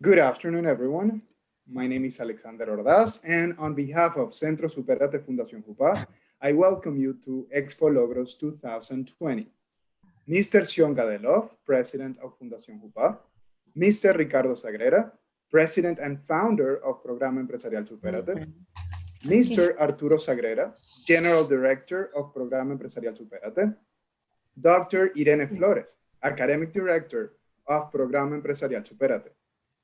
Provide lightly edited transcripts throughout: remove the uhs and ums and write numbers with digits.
Good afternoon, everyone. My name is Alexander Ordaz, and on behalf of Centro Supérate Fundación JUPÁ, I welcome you to Expologros 2020. Mr. Xion Gadelov, President of Fundación JUPÁ, Mr. Ricardo Sagrera, President and Founder of Programa Empresarial Supérate, Mr. Arturo Sagrera, General Director of Programa Empresarial Supérate, Dr. Irene Flores, Academic Director of Programa Empresarial Supérate,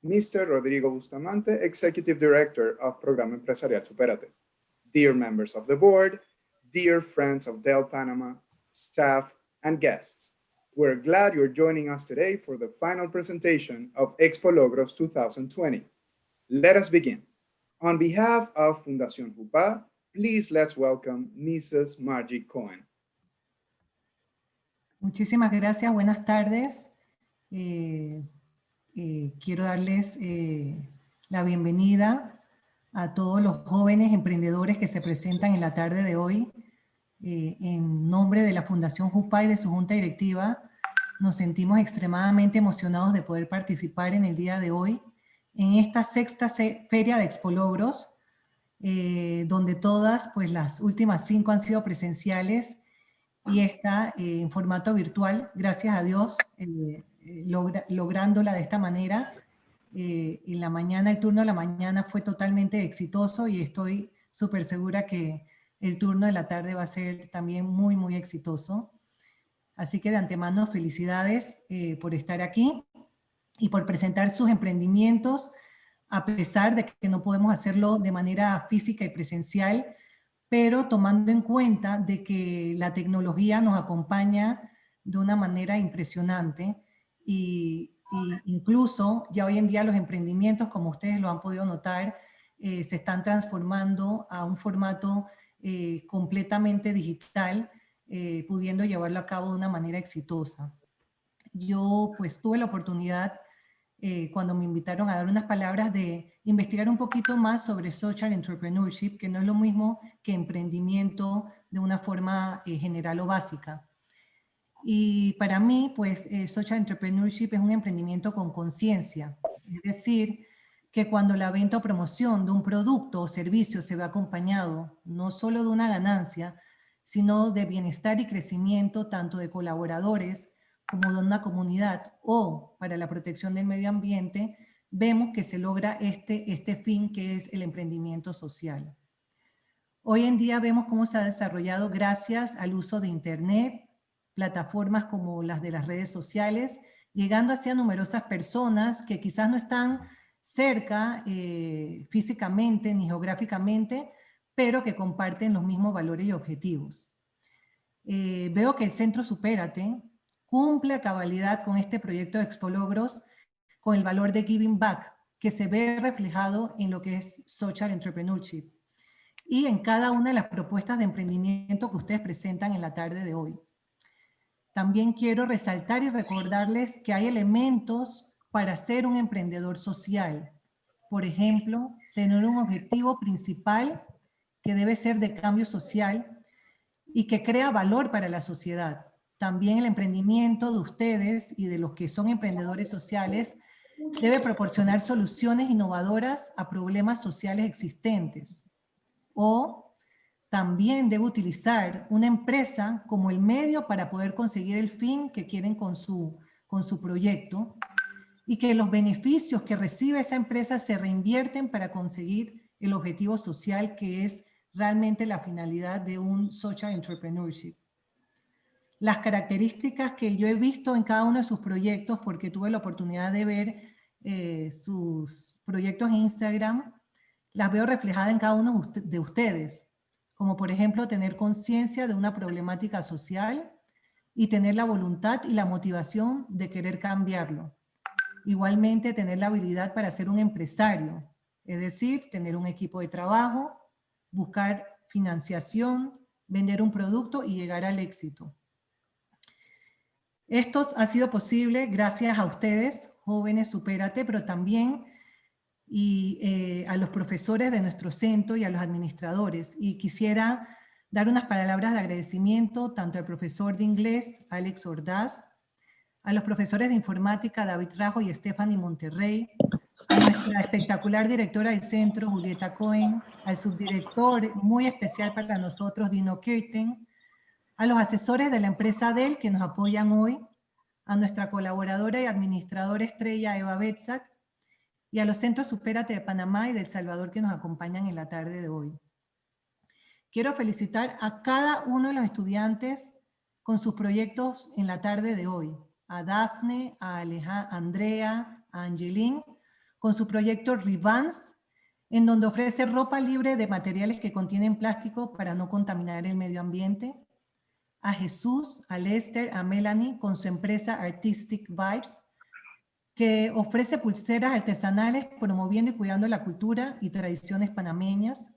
Mr. Rodrigo Bustamante, Executive Director of Programa Empresarial Supérate. Dear members of the board, dear friends of Del Panama, staff, and guests, we're glad you're joining us today for the final presentation of Expologros 2020. Let us begin. On behalf of Fundación JUPÁ, please let's welcome Mrs. Margie Cohen. Muchísimas gracias, buenas tardes. Quiero darles la bienvenida a todos los jóvenes emprendedores que se presentan en la tarde de hoy. En nombre de la Fundación JUPÁ y de su Junta Directiva, nos sentimos extremadamente emocionados de poder participar en el día de hoy en esta sexta feria de Expologros, donde todas, pues las últimas 5 han sido presenciales y esta en formato virtual, gracias a Dios, lográndola de esta manera. En la mañana, el turno de la mañana fue totalmente exitoso y estoy súper segura que el turno de la tarde va a ser también muy, muy exitoso. Así que de antemano, felicidades por estar aquí y por presentar sus emprendimientos, a pesar de que no podemos hacerlo de manera física y presencial, pero tomando en cuenta de que la tecnología nos acompaña de una manera impresionante y incluso ya hoy en día los emprendimientos, como ustedes lo han podido notar, se están transformando a un formato completamente digital, pudiendo llevarlo a cabo de una manera exitosa. Yo pues tuve la oportunidad, cuando me invitaron a dar unas palabras, de investigar un poquito más sobre social entrepreneurship, que no es lo mismo que emprendimiento de una forma general o básica. Y para mí, pues, social entrepreneurship es un emprendimiento con conciencia, es decir, que cuando la venta o promoción de un producto o servicio se ve acompañado no solo de una ganancia, sino de bienestar y crecimiento tanto de colaboradores como de una comunidad o para la protección del medio ambiente, vemos que se logra este fin que es el emprendimiento social. Hoy en día vemos cómo se ha desarrollado gracias al uso de Internet, plataformas como las de las redes sociales, llegando hacia numerosas personas que quizás no están cerca físicamente ni geográficamente, pero que comparten los mismos valores y objetivos. Veo que el Centro Supérate cumple a cabalidad con este proyecto de Expologros con el valor de giving back, que se ve reflejado en lo que es social entrepreneurship y en cada una de las propuestas de emprendimiento que ustedes presentan en la tarde de hoy. También quiero resaltar y recordarles que hay elementos para ser un emprendedor social. Por ejemplo, tener un objetivo principal que debe ser de cambio social y que crea valor para la sociedad. También el emprendimiento de ustedes y de los que son emprendedores sociales debe proporcionar soluciones innovadoras a problemas sociales existentes. O también debe utilizar una empresa como el medio para poder conseguir el fin que quieren con su proyecto y que los beneficios que recibe esa empresa se reinvierten para conseguir el objetivo social que es realmente la finalidad de un social entrepreneurship. Las características que yo he visto en cada uno de sus proyectos, porque tuve la oportunidad de ver sus proyectos en Instagram, las veo reflejadas en cada uno de ustedes, como por ejemplo tener conciencia de una problemática social y tener la voluntad y la motivación de querer cambiarlo. Igualmente tener la habilidad para ser un empresario, es decir, tener un equipo de trabajo, buscar financiación, vender un producto y llegar al éxito. Esto ha sido posible gracias a ustedes, jóvenes Supérate, pero también a los profesores de nuestro centro y a los administradores. Y quisiera dar unas palabras de agradecimiento tanto al profesor de inglés, Alex Ordaz, a los profesores de informática, David Rajo y Stephanie Monterrey, a nuestra espectacular directora del centro, Julieta Cohen, al subdirector muy especial para nosotros, Dino Kirten, a los asesores de la empresa Dell que nos apoyan hoy, a nuestra colaboradora y administradora estrella Eva Betzak, y a los Centros Supérate de Panamá y de El Salvador que nos acompañan en la tarde de hoy. Quiero felicitar a cada uno de los estudiantes con sus proyectos en la tarde de hoy. A Dafne, a Andrea, a Angelín, con su proyecto Revans, en donde ofrece ropa libre de materiales que contienen plástico para no contaminar el medio ambiente. A Jesús, a Lester, a Melanie, con su empresa Artistic Vibes, que ofrece pulseras artesanales promoviendo y cuidando la cultura y tradiciones panameñas.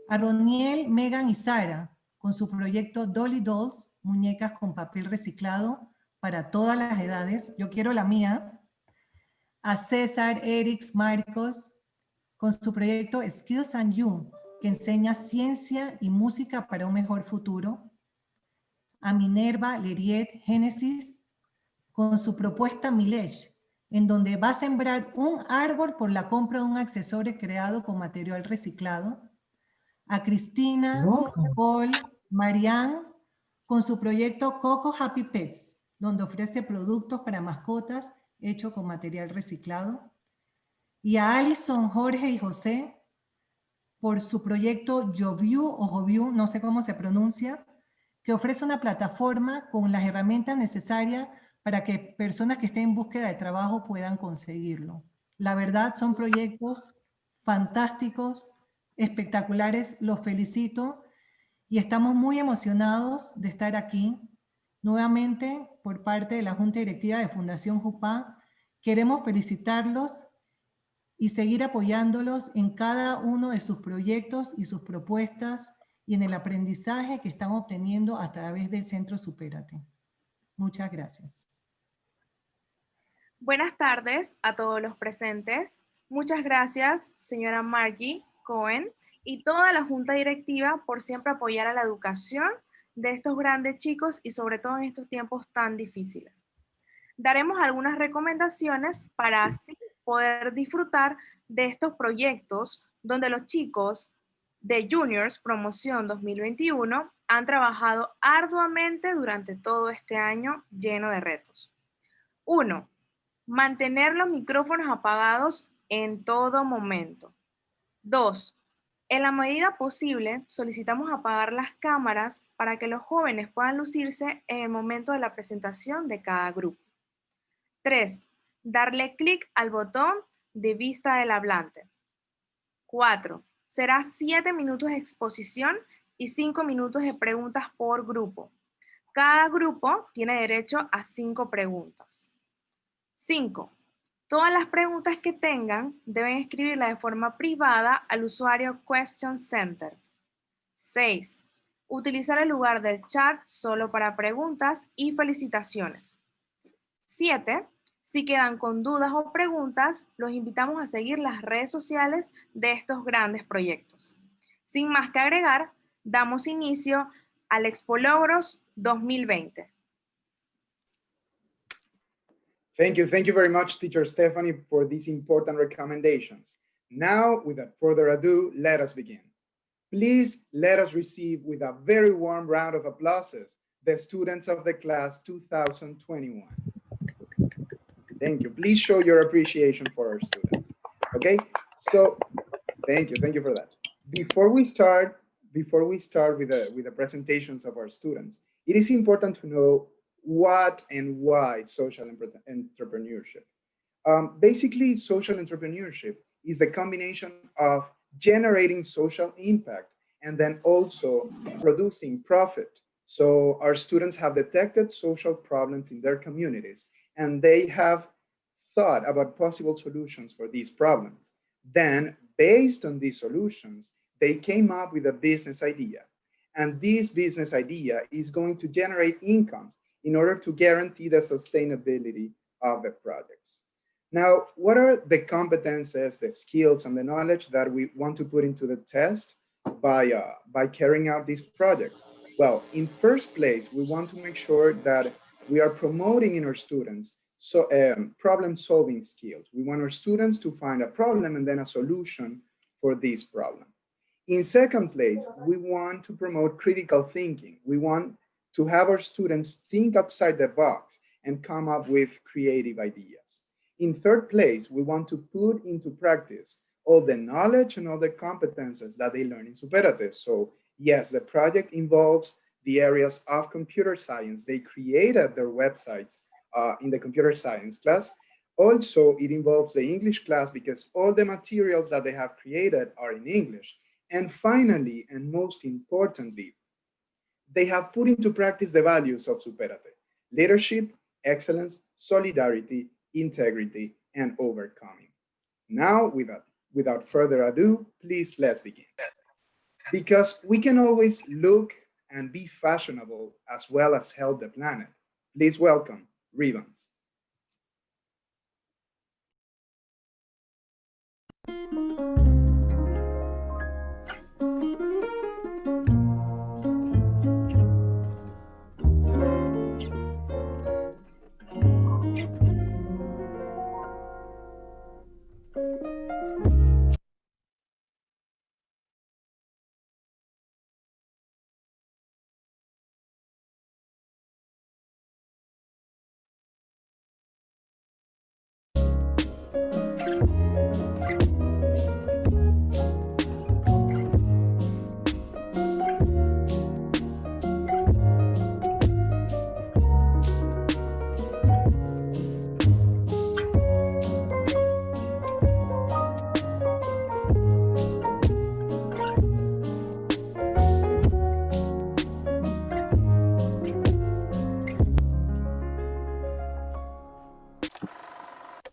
A Roniel, Megan y Sara, con su proyecto Dolly Dolls, muñecas con papel reciclado para todas las edades. Yo quiero la mía. A César, Eric, Marcos, con su proyecto Skills and You, que enseña ciencia y música para un mejor futuro. A Minerva, Leriet, Génesis, con su propuesta Milesh, en donde va a sembrar un árbol por la compra de un accesorio creado con material reciclado. A Cristina, Paul, Marianne, con su proyecto Coco Happy Pets, donde ofrece productos para mascotas hechos con material reciclado. Y a Alison, Jorge y José, por su proyecto Joviu o Joviu, no sé cómo se pronuncia, que ofrece una plataforma con las herramientas necesarias para que personas que estén en búsqueda de trabajo puedan conseguirlo. La verdad, son proyectos fantásticos, espectaculares, los felicito y estamos muy emocionados de estar aquí. Nuevamente, por parte de la Junta Directiva de Fundación JUPÁ, queremos felicitarlos y seguir apoyándolos en cada uno de sus proyectos y sus propuestas y en el aprendizaje que están obteniendo a través del Centro Supérate. Muchas gracias. Buenas tardes a todos los presentes. Muchas gracias, señora Margie Cohen y toda la Junta Directiva por siempre apoyar a la educación de estos grandes chicos y sobre todo en estos tiempos tan difíciles. Daremos algunas recomendaciones para así poder disfrutar de estos proyectos donde los chicos de Juniors Promoción 2021 han trabajado arduamente durante todo este año lleno de retos. 1. Mantener los micrófonos apagados en todo momento. 2. En la medida posible, solicitamos apagar las cámaras para que los jóvenes puedan lucirse en el momento de la presentación de cada grupo. 3. Darle clic al botón de vista del hablante. 4. Será 7 minutos de exposición y 5 minutos de preguntas por grupo. Cada grupo tiene derecho a 5 preguntas. 5. Todas las preguntas que tengan deben escribirlas de forma privada al usuario Question Center. 6. Utilizar el lugar del chat solo para preguntas y felicitaciones. 7. Si quedan con dudas o preguntas, los invitamos a seguir las redes sociales de estos grandes proyectos. Sin más que agregar, damos inicio al Expologros 2020. Thank you very much, Teacher Stephanie, for these important recommendations. Now, without further ado, let us begin. Please let us receive with a very warm round of applauses the students of the class 2021. Thank you. Please show your appreciation for our students. Okay, so thank you for that. Before we start with the presentations of our students, it is important to know what and why social entrepreneurship. Basically, social entrepreneurship is the combination of generating social impact, and then also producing profit. So our students have detected social problems in their communities, and they have thought about possible solutions for these problems. Then, based on these solutions, they came up with a business idea. And this business idea is going to generate incomes in order to guarantee the sustainability of the projects. Now, what are the competences, the skills, and the knowledge that we want to put into the test by carrying out these projects? Well, in first place, we want to make sure that we are promoting in our students problem-solving skills. We want our students to find a problem and then a solution for this problem. In second place, we want to promote critical thinking. We want to have our students think outside the box and come up with creative ideas. In third place, we want to put into practice all the knowledge and all the competences that they learn in Supérate. So yes, the project involves the areas of computer science. They created their websites in the computer science class. Also, it involves the English class because all the materials that they have created are in English. And finally, and most importantly, they have put into practice the values of Supérate: leadership, excellence, solidarity, integrity, and overcoming. Now, without further ado, please let's begin. Because we can always look and be fashionable as well as help the planet. Please welcome Ribbons.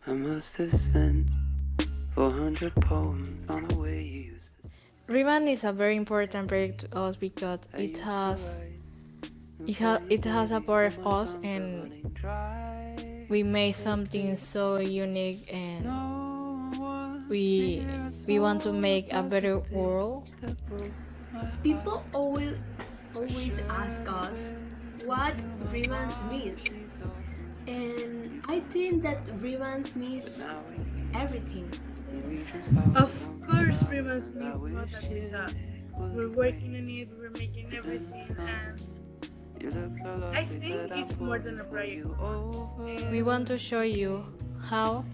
I must have sent 400 poems on the way you used to. Ribbon is a very important project to us because it has a part of us, and we made something so unique, and we want to make a better world. People always ask us what ribbons means. And I think that ribbons means everything. Of course, ribbons means more than that. We're working on it, we're making everything, and I think it's more than a project. We want to show you how,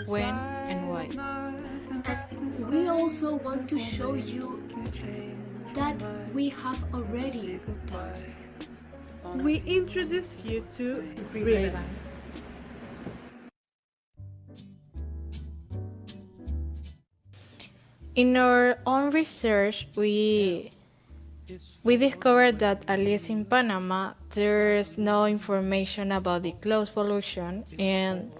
when, and why. And we also want to show you that we have already done. We introduce you to ribbons. In our own research, we discovered that at least in Panama, there's no information about the clothes pollution and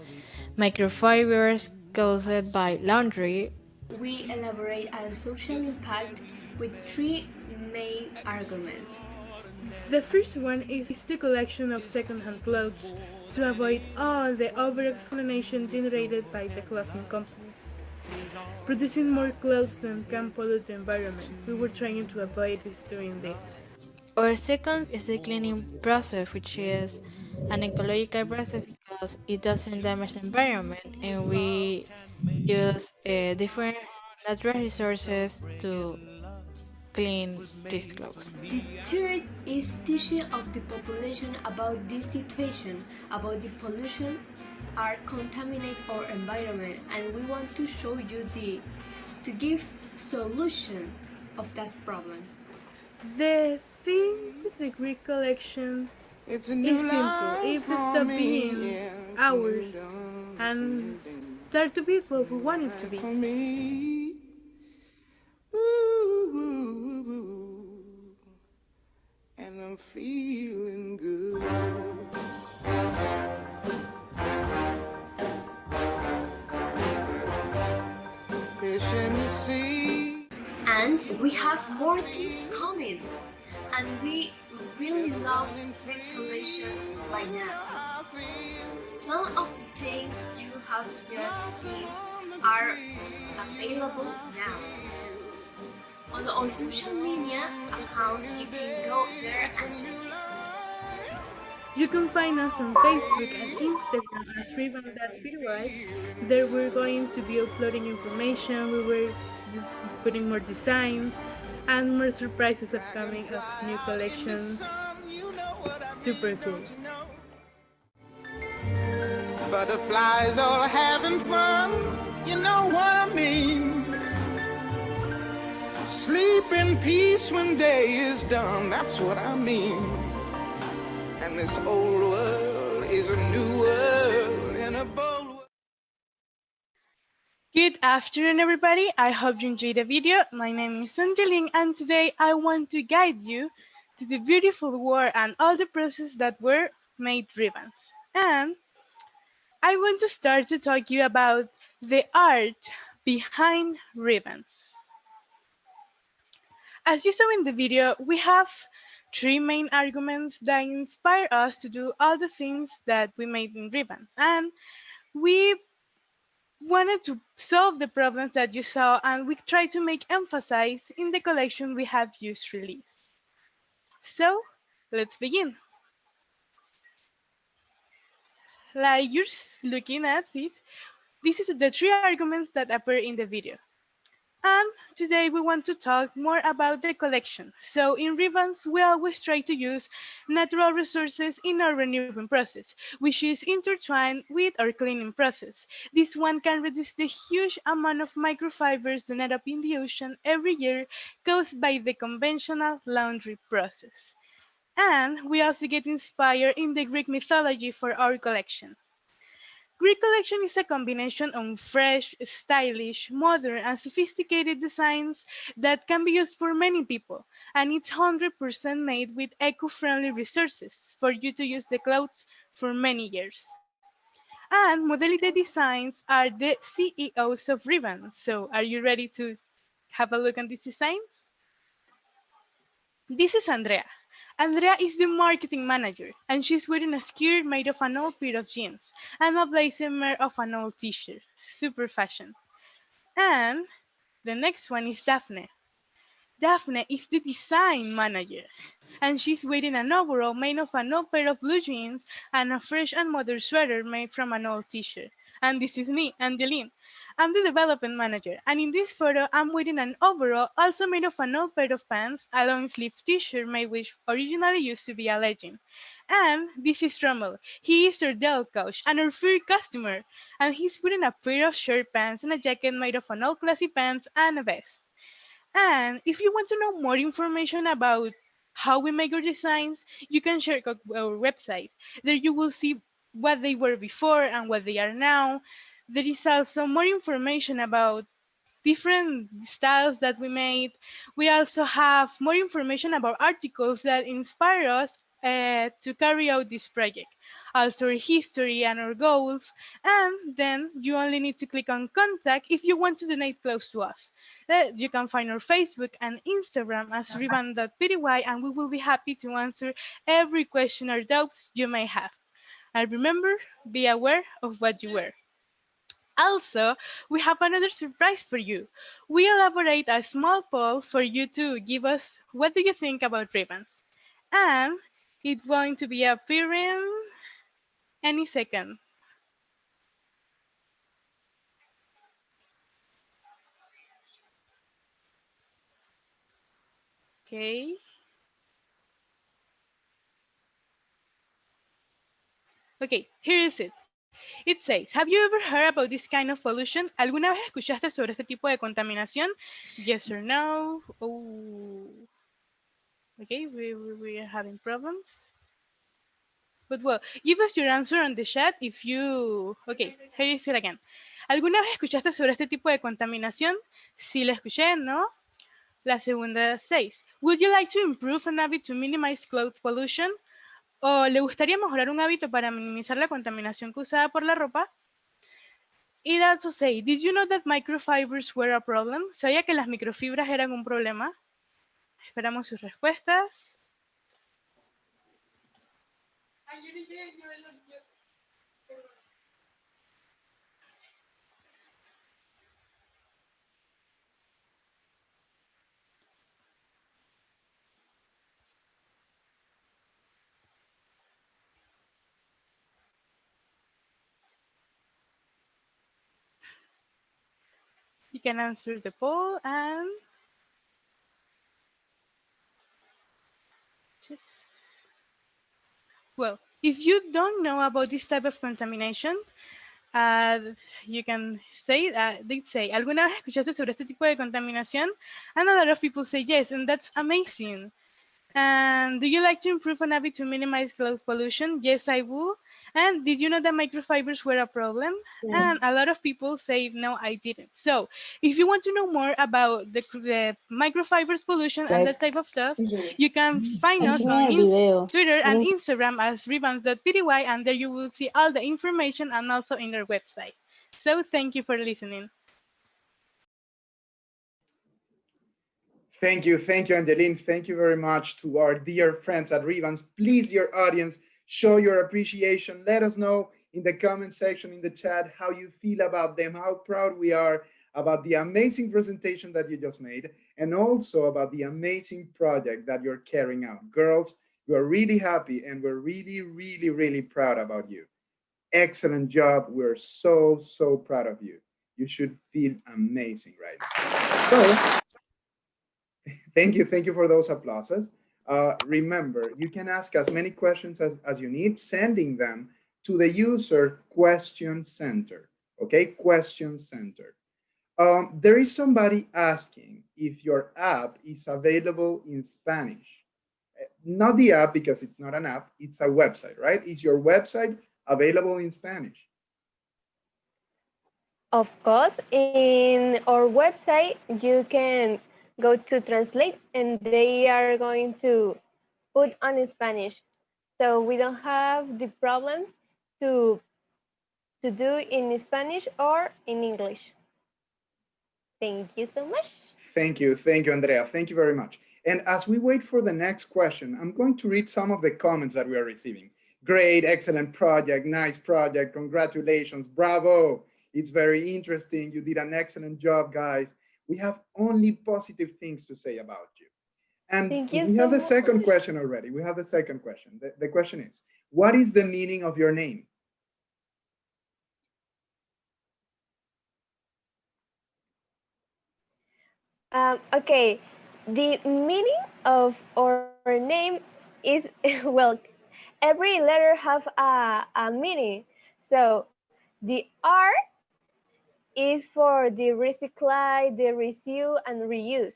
microfibers caused by laundry. We elaborate on social impact with three main arguments. The first one is the collection of second-hand clothes to avoid all the over-explanation generated by the clothing companies. Producing more clothes than can pollute the environment. We were trying to avoid doing this. Our second is the cleaning process, which is an ecological process because it doesn't damage the environment, and we use different natural resources to clean these clothes. The third is teaching of the population about this situation, about the pollution are contaminate our environment, and we want to show you to give solution of that problem. The thing with the Greek collection is simple. If we stop being ours and start to be what we want it to be. I'm feeling good. Fish in the sea. And we have more things coming. And we really love exploration by now. Some of the things you have just seen are available now. On our social media account, you can go there and check it. You can find us on Facebook and Instagram as realizaron. There we're going to be uploading information, we were putting more designs and more surprises upcoming of new collections. Super cool. Butterflies all having fun, you know what I mean. Sleep in peace when day is done, that's what I mean. And this old world is a new world in a bold world. Good afternoon, everybody. I hope you enjoyed the video. My name is Angeline, and today I want to guide you to the beautiful world and all the processes that were made ribbons. And I want to start to talk to you about the art behind ribbons. As you saw in the video, we have three main arguments that inspire us to do all the things that we made in ribbons. And we wanted to solve the problems that you saw, and we tried to make emphasis in the collection we have just released. So let's begin. Like you're looking at it, this is the three arguments that appear in the video. And today we want to talk more about the collection. So in ribbons, we always try to use natural resources in our renewing process, which is intertwined with our cleaning process. This one can reduce the huge amount of microfibers that end up in the ocean every year caused by the conventional laundry process. And we also get inspired in the Greek mythology for our collection. Greek collection is a combination of fresh, stylish, modern, and sophisticated designs that can be used for many people, and it's 100% made with eco-friendly resources for you to use the clothes for many years. And modality designs are the CEOs of ribbons. So are you ready to have a look at these designs? This is Andrea. Andrea is the marketing manager, and she's wearing a skirt made of an old pair of jeans and a blazer made of an old t-shirt. Super fashion. And the next one is Daphne. Daphne is the design manager, and she's wearing an overall made of an old pair of blue jeans and a fresh and modern sweater made from an old t-shirt. And this is me, Angeline. I'm the development manager, and in this photo, I'm wearing an overall also made of an old pair of pants, a long sleeve t-shirt made which originally used to be a legging. And this is Rommel. He is our Dell coach and our first customer, and he's wearing a pair of short pants and a jacket made of an old classy pants and a vest. And if you want to know more information about how we make our designs, you can check out our website. There you will see what they were before and what they are now. There is also more information about different styles that we made. We also have more information about articles that inspire us to carry out this project. Also our history and our goals. And then you only need to click on contact if you want to donate close to us. You can find our Facebook and Instagram as ribbon.pty, and we will be happy to answer every question or doubts you may have. And remember, be aware of what you wear. Also, we have another surprise for you. We elaborate a small poll for you to give us what do you think about ribbons. And it's going to be appearing any second. Okay. Okay, here is it. It says, have you ever heard about this kind of pollution? ¿Alguna vez escuchaste sobre este tipo de contaminación? Yes or no? Oh. Okay, we are having problems. But well, give us your answer on the chat if you... Okay, here is it again. ¿Alguna vez escuchaste sobre este tipo de contaminación? Sí la escuché, ¿no? La segunda 6. Would you like to improve an habit to minimize cloth pollution? ¿O le gustaría mejorar un hábito para minimizar la contaminación causada por la ropa? It also say, did you know that microfibers were a problem? ¿Sabía que las microfibras eran un problema? Esperamos sus respuestas. You can answer the poll and just... Well, if you don't know about this type of contamination, you can say, they say, ¿alguna vez escuchaste sobre este tipo de contaminación? And a lot of people say yes, and that's amazing. And do you like to improve an habit to minimize cloth pollution? Yes, I will. And did you know that microfibers were a problem? And a lot of people say, no, I didn't. So if you want to know more about the microfibers pollution and that type of stuff, you can find us on Twitter and Instagram as rebounds.pty, and there you will see all the information and also in our website. So thank you for listening. Thank you, Angeline. Thank you very much to our dear friends at Rebounds. Please, your audience, show your appreciation. Let us know in the comment section, in the chat, how you feel about them, how proud we are about the amazing presentation that you just made, and also about the amazing project that you're carrying out. Girls, we are really happy, and we're really, really, really proud about you. Excellent job. We're so, so proud of you. You should feel amazing right now. So, thank you for those applauses. Remember, you can ask as many questions as you need, sending them to the user question center, okay? Question center. There is somebody asking if your app is available in Spanish. Not the app, because it's not an app, it's a website, right? Is your website available in Spanish? Of course, in our website, you can go to translate and they are going to put on Spanish. So we don't have the problem to do in Spanish or in English. Thank you so much. Thank you, Andrea. Thank you very much. And as we wait for the next question, I'm going to read some of the comments that we are receiving. Great, excellent project, nice project, congratulations, bravo. It's very interesting. You did an excellent job, guys. We have only positive things to say about you. And we have a second question already. We have a second question. The question is, what is the meaning of your name? Okay, the meaning of our name is, well, every letter have a meaning. So the R is for the recycle, the reuse, and reuse.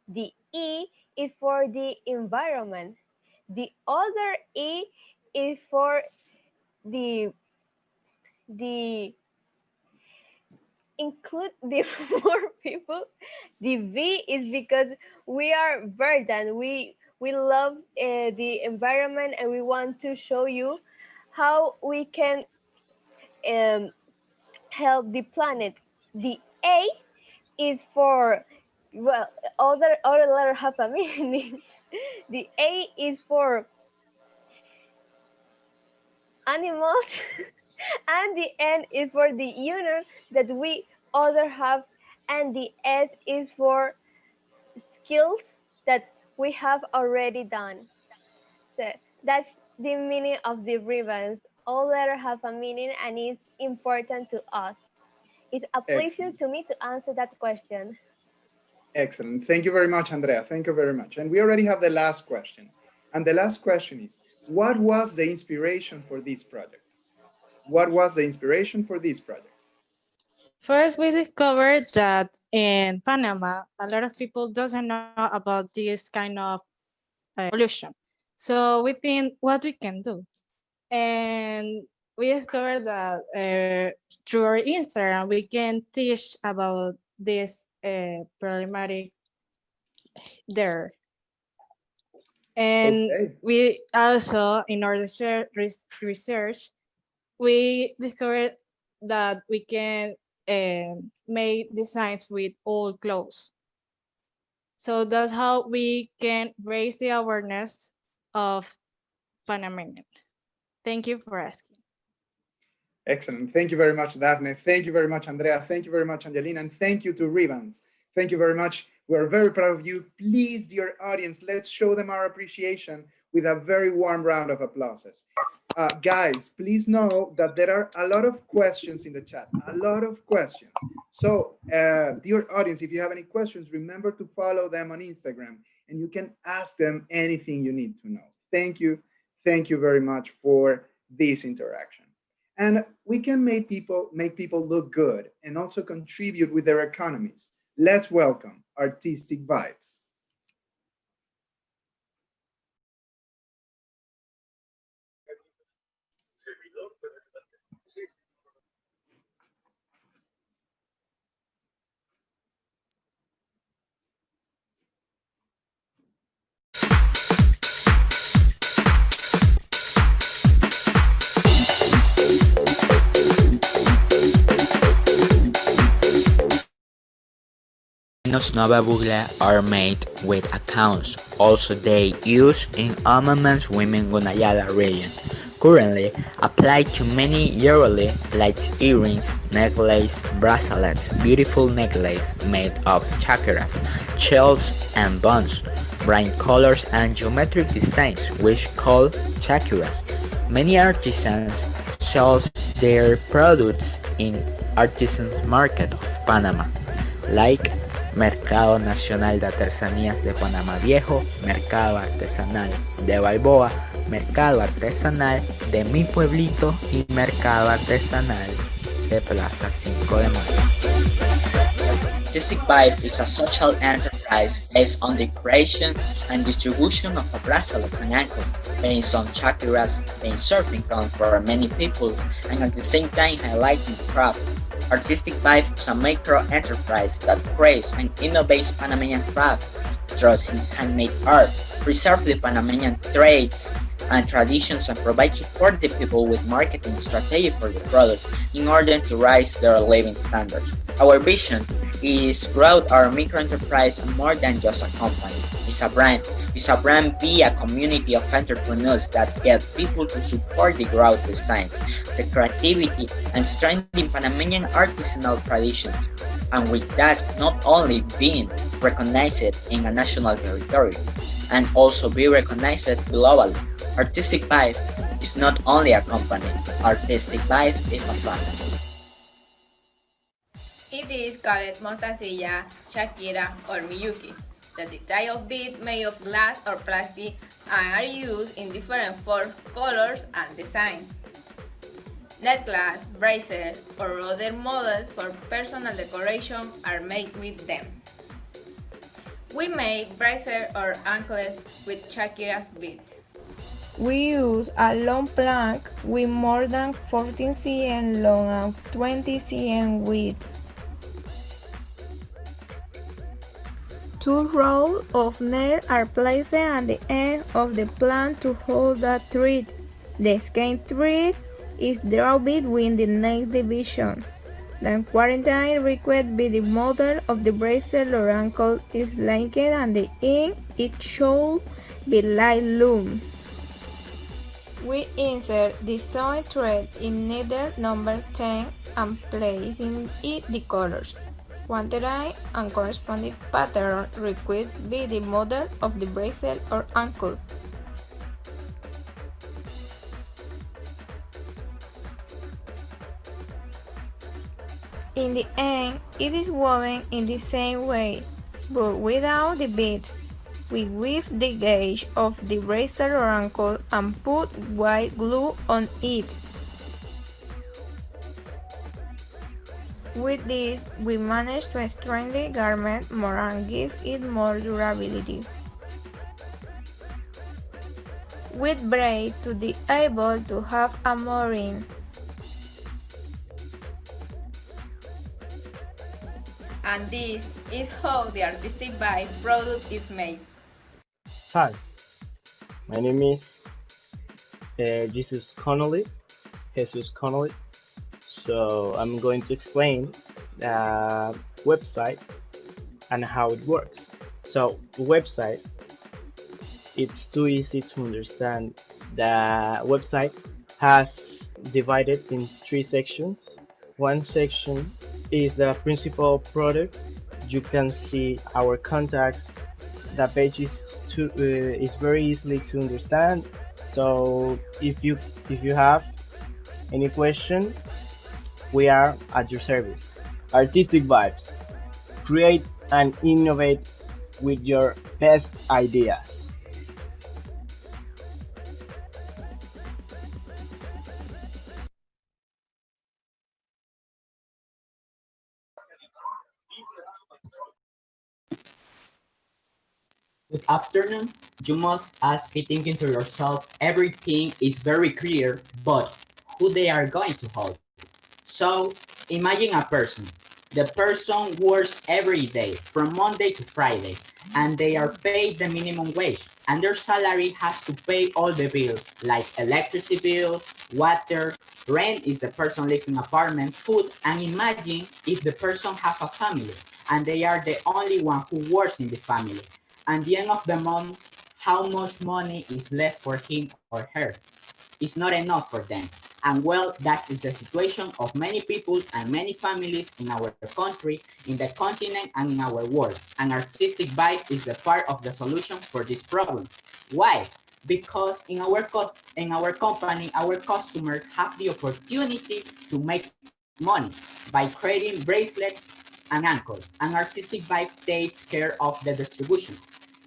The E is for the environment. The other E is for the include the more people. The V is because we are verdant. We love the environment and we want to show you how we can help the planet. The A is for, well, other letter have a meaning. The A is for animals and the N is for the unit that we other have, and the S is for skills that we have already done. So that's the meaning of the ribbons. All letters have a meaning and it's important to us. It's a pleasure to me to answer that question. Excellent. Thank you very much, Andrea. Thank you very much. And we already have the last question. And the last question is, what was the inspiration for this project? What was the inspiration for this project? First, we discovered that in Panama, a lot of people doesn't know about this kind of pollution. So we think what we can do. And we discovered that through our Instagram, we can teach about this problematic there. And Okay. we also, in our research, we discovered that we can make designs with old clothes. So that's how we can raise the awareness of Panamanian. Thank you for asking. Excellent. Thank you very much, Daphne. Thank you very much, Andrea. Thank you very much, Angelina. And thank you to Rivans. Thank you very much. We're very proud of you. Please, dear audience, let's show them our appreciation with a very warm round of applauses. Guys, please know that there are a lot of questions in the chat, a lot of questions. So, dear audience, if you have any questions, remember to follow them on Instagram and you can ask them anything you need to know. Thank you. Thank you very much for this interaction. And we can make people look good and also contribute with their economies. Let's welcome Artistic Vibes. Nova Bugle are made with accounts, also they use in armaments women Gunayala region. Currently applied to many yearly like earrings, necklace, bracelets, beautiful necklace made of chakras, shells and bones, bright colors and geometric designs which called chakras. Many artisans sell their products in artisans market of Panama, like Mercado Nacional de Artesanías de Panamá Viejo, Mercado Artesanal de Balboa, Mercado Artesanal de Mi Pueblito y Mercado Artesanal de Plaza 5 de Mayo. Artistic Vibe is a social enterprise based on the creation and distribution of bracelets and ankles, based on chakras, being surfing income for many people, and at the same time highlighting the craft. Artistic Vibe is a micro-enterprise that creates and innovates Panamanian craft through his handmade art, preserve the Panamanian traits and traditions, and provide support to people with marketing strategy for the products in order to raise their living standards. Our vision is grow our microenterprise more than just a company. It's a brand. It's a brand be a community of entrepreneurs that get people to support the growth designs, the creativity, and strengthening Panamanian artisanal traditions. And with that, not only being recognized in a national territory, and also be recognized globally. Artistic Vibe is not only a company. Artistic Vibe is a family. It is called mostacilla, shakira, or miyuki. The detail of beads made of glass or plastic and are used in different forms, colors, and designs. Necklace, bracelet, or other models for personal decoration are made with them. We make bracelets or anklets with shakira's beads. We use a long plank with more than 14 cm long and 20 cm width. 2 rows of nails are placed at the end of the plank to hold the thread. The skein thread is drawn between the next division. The quarantine required by the model of the bracelet or ankle is linked and the end it should be light loom. We insert the sewing thread in needle number 10 and place in it the colors, quantity, and corresponding pattern required by the model of the bracelet or ankle. In the end, it is woven in the same way, but without the beads. We weave the gauge of the bracelet or ankle and put white glue on it. With this, we manage to strengthen the garment more and give it more durability. With braid to be able to have a mooring. And this is how the artistic vibe product is made. Hi, my name is Jesus Connolly. So I'm going to explain the website and how it works. So the website, it's too easy to understand. The website has divided in 3 sections. One section is the principal products. You can see our contacts. The page is very easily to understand. So if you have any question, we are at your service. Artistic vibes. Create and innovate with your best ideas. Good afternoon. You must ask be thinking to yourself, everything is very clear, but who they are going to hold? So imagine a person. The person works every day from Monday to Friday, and they are paid the minimum wage, and their salary has to pay all the bills like electricity bill, water, rent is the person living apartment, food, and imagine if the person have a family and they are the only one who works in the family. At the end of the month, how much money is left for him or her? It's not enough for them. And well, that is the situation of many people and many families in our country, in the continent, and in our world. And artistic vibe is the part of the solution for this problem. Why? Because in our company, our customers have the opportunity to make money by creating bracelets and ankles. And artistic vibe takes care of the distribution.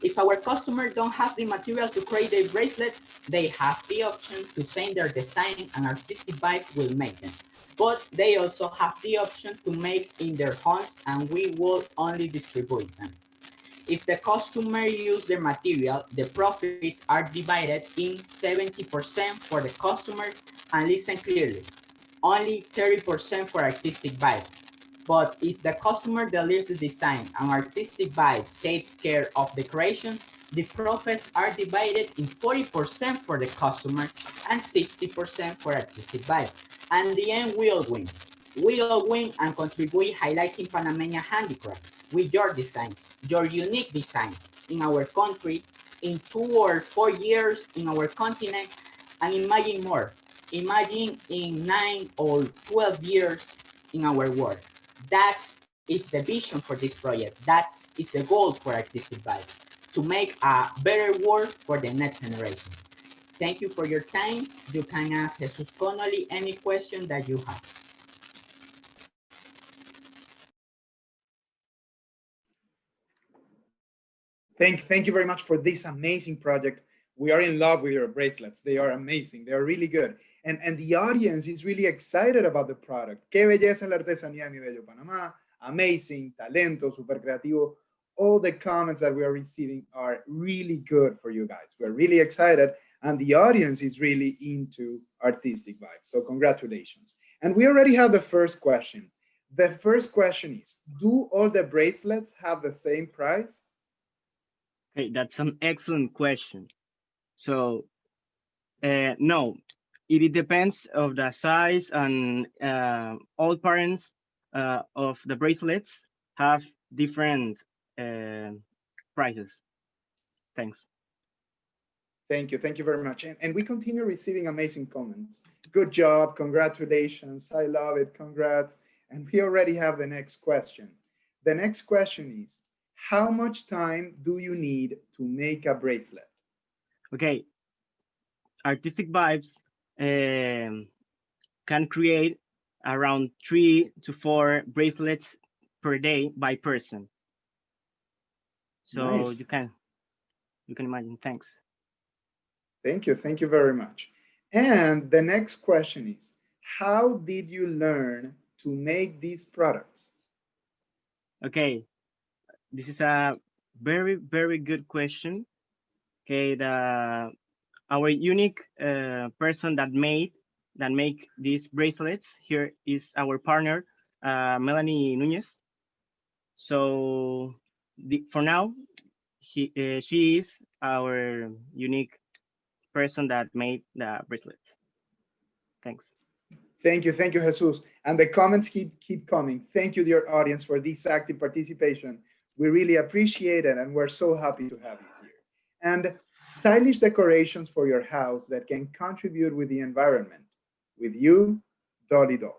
If our customers don't have the material to create a bracelet, they have the option to send their design and artistic vibes will make them. But they also have the option to make in their homes and we will only distribute them. If the customer use their material, the profits are divided in 70% for the customer and listen clearly, only 30% for artistic vibe. But if the customer delivers the design and artistic vibe takes care of the creation, the profits are divided in 40% for the customer and 60% for artistic vibe. And the end, we all win. We all win and contribute highlighting Panameña handicraft with your designs, your unique designs in our country, in 2 or 4 years in our continent, and imagine more. Imagine in 9 or 12 years in our world. That is the vision for this project. That is the goal for Artistic Vibe, to make a better world for the next generation. Thank you for your time. You can ask Jesus Connolly any question that you have. Thank you very much for this amazing project. We are in love with your bracelets. They are amazing. They are really good. And the audience is really excited about the product. Qué belleza la artesanía de mi bello Panamá. Amazing, talento, super creativo. All the comments that we are receiving are really good for you guys. We're really excited. And the audience is really into artistic vibes. So congratulations. And we already have the first question. The first question is, do all the bracelets have the same price? Okay, that's an excellent question. So no, it depends of the size, and all parents of the bracelets have different prices. Thanks. Thank you. Thank you very much. And we continue receiving amazing comments. Good job. Congratulations. I love it. Congrats. And we already have the next question. The next question is, how much time do you need to make a bracelet? Okay. Artistic Vibes can create around 3 to 4 bracelets per day by person. So nice. you can imagine. Thanks. Thank you. Thank you very much. And the next question is, how did you learn to make these products? Okay, this is a very, very good question. Okay, our unique person that make these bracelets here is our partner, Melanie Nunez. So for now, she is our unique person that made the bracelets. Thanks. Thank you, Jesus. And the comments keep coming. Thank you, dear audience, for this active participation. We really appreciate it, and we're so happy to have you here. And stylish decorations for your house that can contribute with the environment. With you, Dolly Dolls.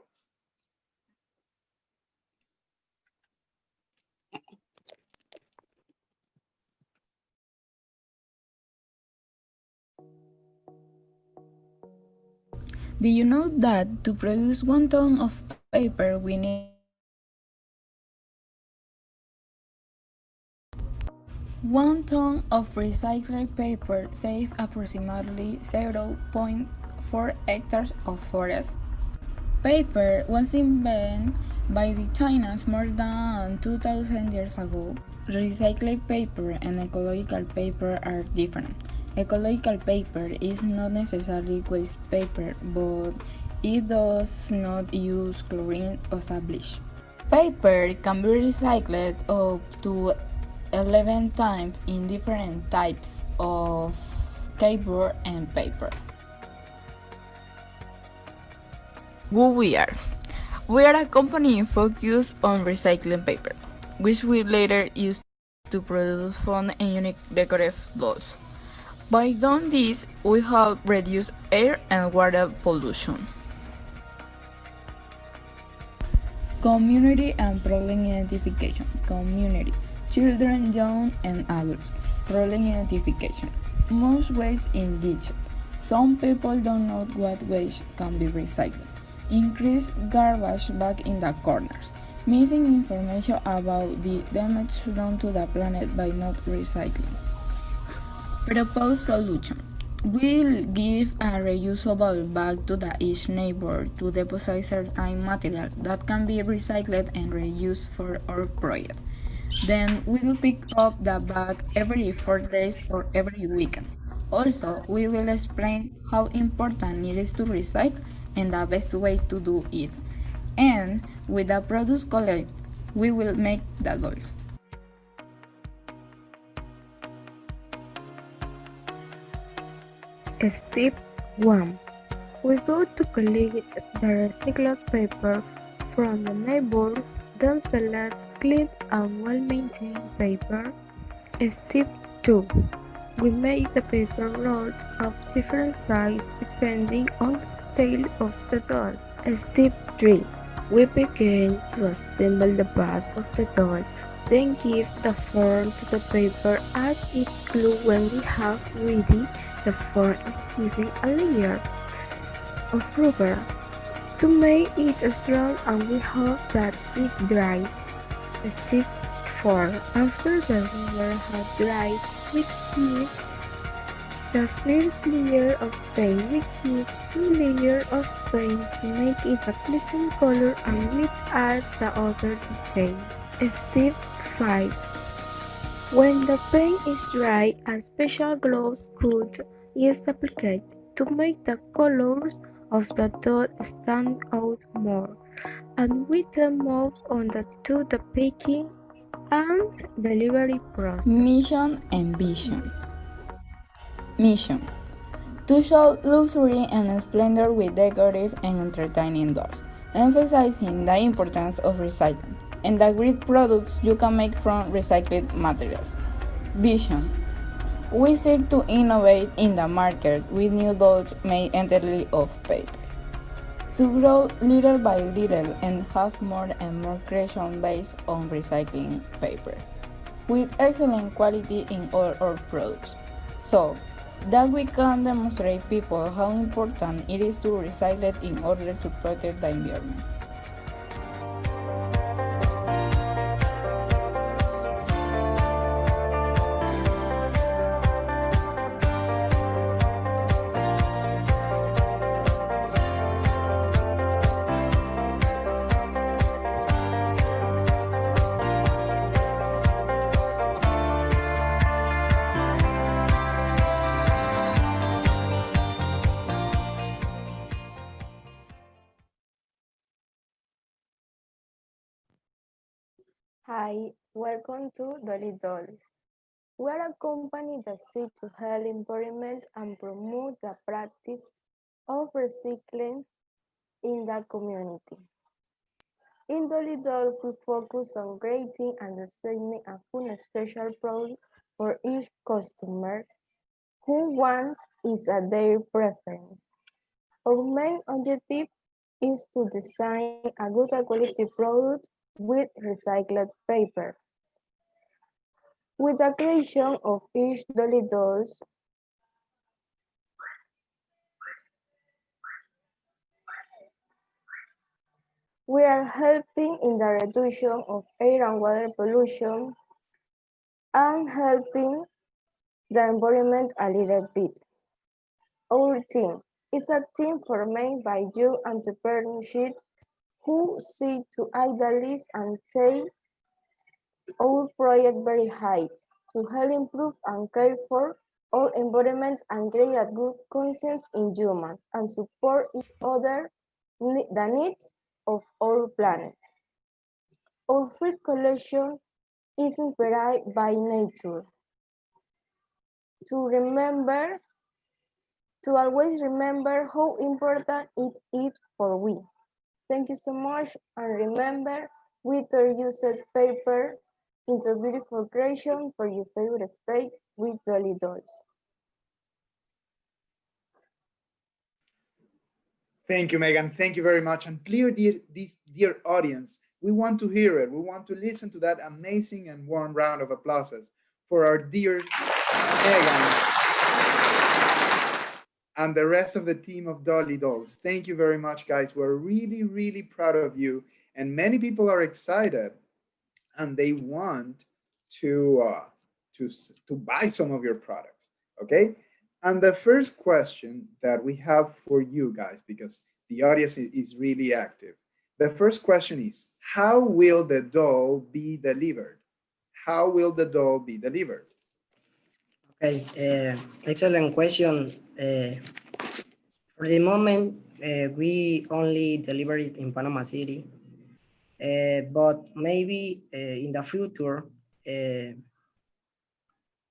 Do you know that to produce 1 ton of paper we need 1 ton of recycled paper saves approximately 0.4 hectares of forest. Paper was invented by the Chinese more than 2,000 years ago. Recycled paper and ecological paper are different. Ecological paper is not necessarily waste paper, but it does not use chlorine as a bleach. Paper can be recycled up to 11 times in different types of cardboard and paper. Who we are? We are a company focused on recycling paper, which we later use to produce fun and unique decorative dolls. By doing this, we help reduce air and water pollution. Community and problem identification. Community. Children, young, and adults. Problem identification. Most waste in ditch. Some people don't know what waste can be recycled. Increase garbage back in the corners. Missing information about the damage done to the planet by not recycling. Proposed solution. We'll give a reusable bag to each neighbor to deposit certain material that can be recycled and reused for our project. Then we'll pick up the bag every 4 days or every weekend. Also, we will explain how important it is to recycle and the best way to do it. And with the produce collected, we will make the dolls. Step 1. We go to collect the recycled paper from the neighbors, then select clean and well-maintained paper. Step 2. We make the paper rolls of different sizes depending on the style of the doll. Step 3. We begin to assemble the parts of the doll, then give the form to the paper as its glue. When we have ready, the form is given a layer of rubber to make it strong, and we hope that it dries. Step 4. After the rubber has dried, we give the first layer of paint. We give 2 layers of paint to make it a pleasant color, and we add the other details. Step 5. When the paint is dry, a special gloss coat is applied to make the colors of the doll stand out more, and we then move on to the packing and delivery process. Mission and vision. Mission: to show luxury and splendor with decorative and entertaining dolls, emphasizing the importance of recycling and the great products you can make from recycled materials. Vision: we seek to innovate in the market with new dolls made entirely of paper, to grow little by little and have more and more creation based on recycling paper, with excellent quality in all our products, so that we can demonstrate people how important it is to recycle in order to protect the environment. Hi, welcome to Dolly Dolls. We are a company that seeks to help environment and promote the practice of recycling in the community. In Dolly Dolls, we focus on creating and designing a fun special product for each customer who wants is at their preference. Our main objective is to design a good quality product with recycled paper. With the creation of each Dolly Dolls, we are helping in the reduction of air and water pollution and helping the environment a little bit. Our team is a team formed by youth entrepreneurship who seek to idealize and take our project very high to help improve and care for our environment and create a good conscience in humans and support each other the needs of our planet. Our fruit collection is inspired by nature. To always remember how important it is for we. Thank you so much, and remember, we turn used paper into beautiful creation for your favorite space with Dolly Dolls. Thank you, Megan. Thank you very much. And dear audience, we want to hear it. We want to listen to that amazing and warm round of applauses for our dear Megan and the rest of the team of Dolly Dolls. Thank you very much, guys. We're really, really proud of you. And many people are excited and they want to buy some of your products, okay? And the first question that we have for you guys, because the audience is really active. The first question is, how will the doll be delivered? How will the doll be delivered? Okay, excellent question. For the moment, we only deliver it in Panama City, but maybe in the future,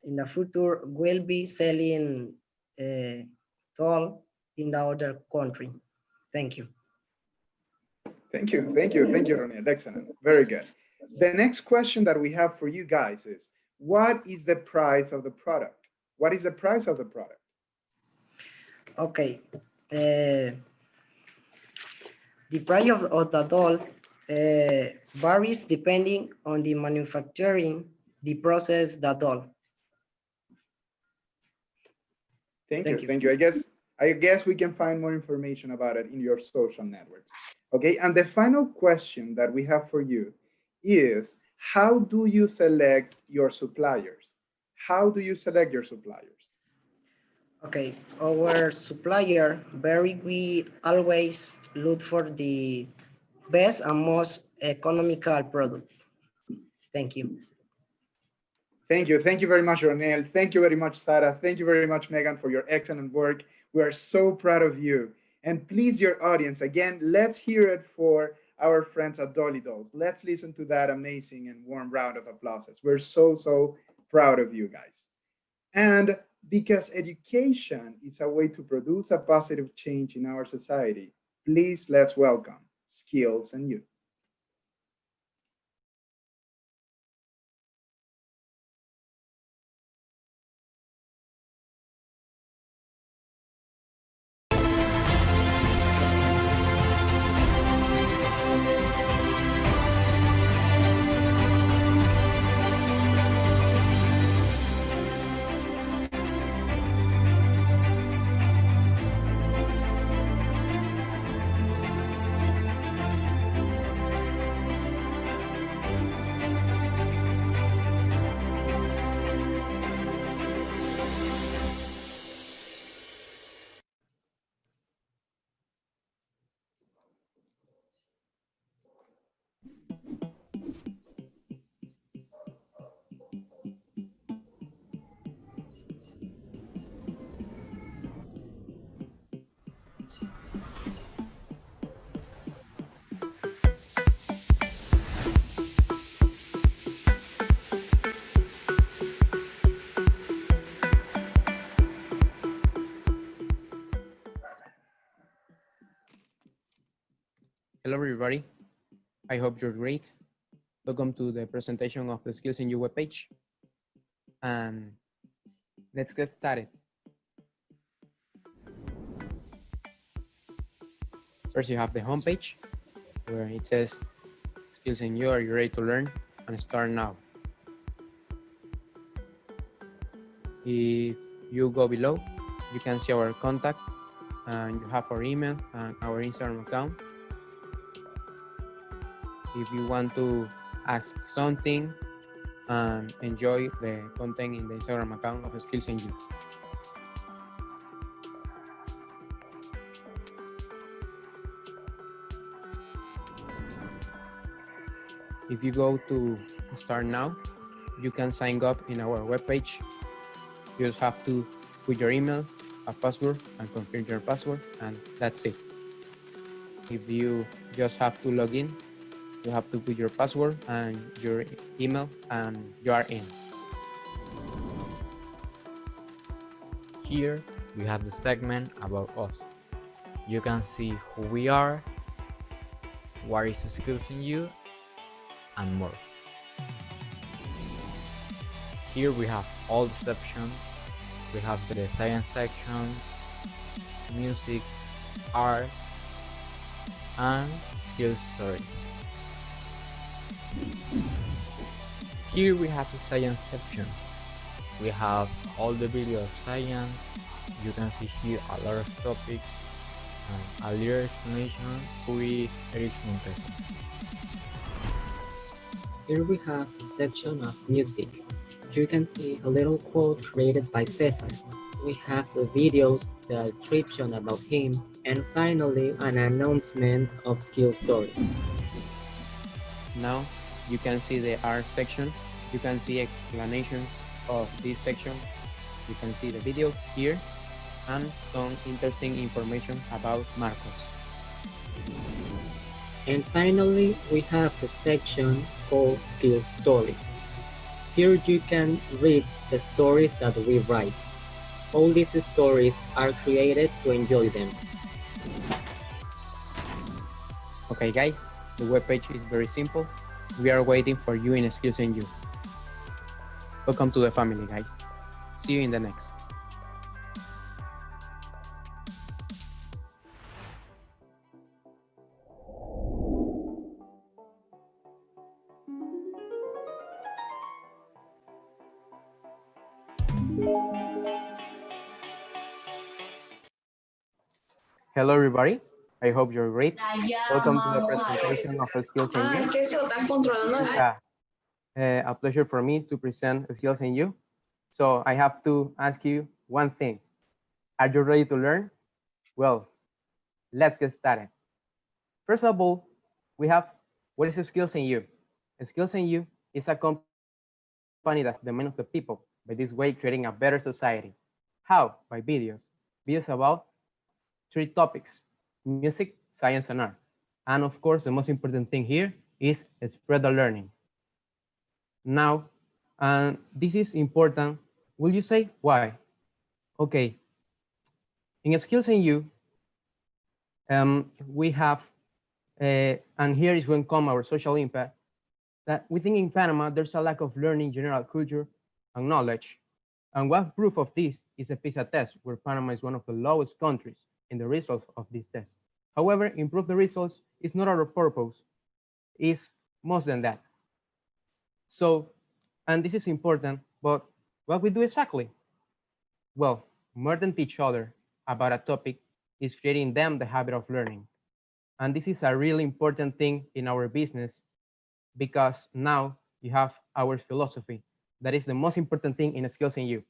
we'll be selling doll in the other country. Thank you. Thank you, Ronel. Excellent, very good. The next question that we have for you guys is, what is the price of the product? What is the price of the product? Okay, the price of the doll varies depending on the manufacturing, the process, the doll. Thank you. I guess we can find more information about it in your social networks. Okay, and the final question that we have for you is, how do you select your suppliers? How do you select your suppliers? Okay, our supplier, we always look for the best and most economical product. Thank you. Thank you very much, Ronel. Thank you very much, Sarah. Thank you very much, Megan, for your excellent work. We are so proud of you. And please, your audience, again, let's hear it for our friends at Dolly Dolls. Let's listen to that amazing and warm round of applauses. We're so proud of you guys. And because education is a way to produce a positive change in our society, please let's welcome Skills and Youth. everybody. I hope you're great. Welcome to the presentation of the Skills in You webpage. And let's get started. First, you have the homepage where it says Skills in You, are you ready to learn? And start now. If you go below, you can see our contact and you have our email and our Instagram account. If you want to ask something and enjoy the content in the Instagram account of Skills in You. If you go to Start Now, you can sign up in our webpage. You just have to put your email, a password, and confirm your password, and that's it. If you just have to log in, you have to put your password and your email, and you are in. Here we have the segment about us. You can see who we are, what is Skills in You, and more. Here we have all the sections. We have the science section, music, art, and skills story. Here we have the science section. We have all the video of science. You can see here a lot of topics and a little explanation with Eric Montes. Here we have the section of music. You can see a little quote created by Cesar. We have the videos, the description about him, and finally an announcement of skill stories. Now you can see the art section. You can see explanation of this section. You can see the videos here and some interesting information about Marcos. And finally, we have the section called Skill Stories. Here you can read the stories that we write. All these stories are created to enjoy them. Okay guys, the webpage is very simple. We are waiting for you in Skills in You. Welcome to the family, guys. See you in the next. Hello everybody, I hope you're great. Welcome to the presentation of Skills in You. A pleasure for me to present Skills in You. So I have to ask you one thing. Are you ready to learn? Well, let's get started. First of all, we have, what is Skills in You? Skills in You is a company that demands the people, by this way creating a better society. How? By videos. Videos about 3 topics: music, science, and art. And of course, the most important thing here is spread the learning. Now, this is important. Will you say why? Okay. In Skills in You, we have, and here is when come our social impact, that we think in Panama, there's a lack of learning, general culture, and knowledge. And one proof of this is the PISA test, where Panama is one of the lowest countries in the results of this test. However, improve the results is not our purpose, it's more than that. So, and this is important, but what we do exactly? Well, more than teach other about a topic is creating them the habit of learning. And this is a really important thing in our business, because now you have our philosophy. That is the most important thing in Skills in You.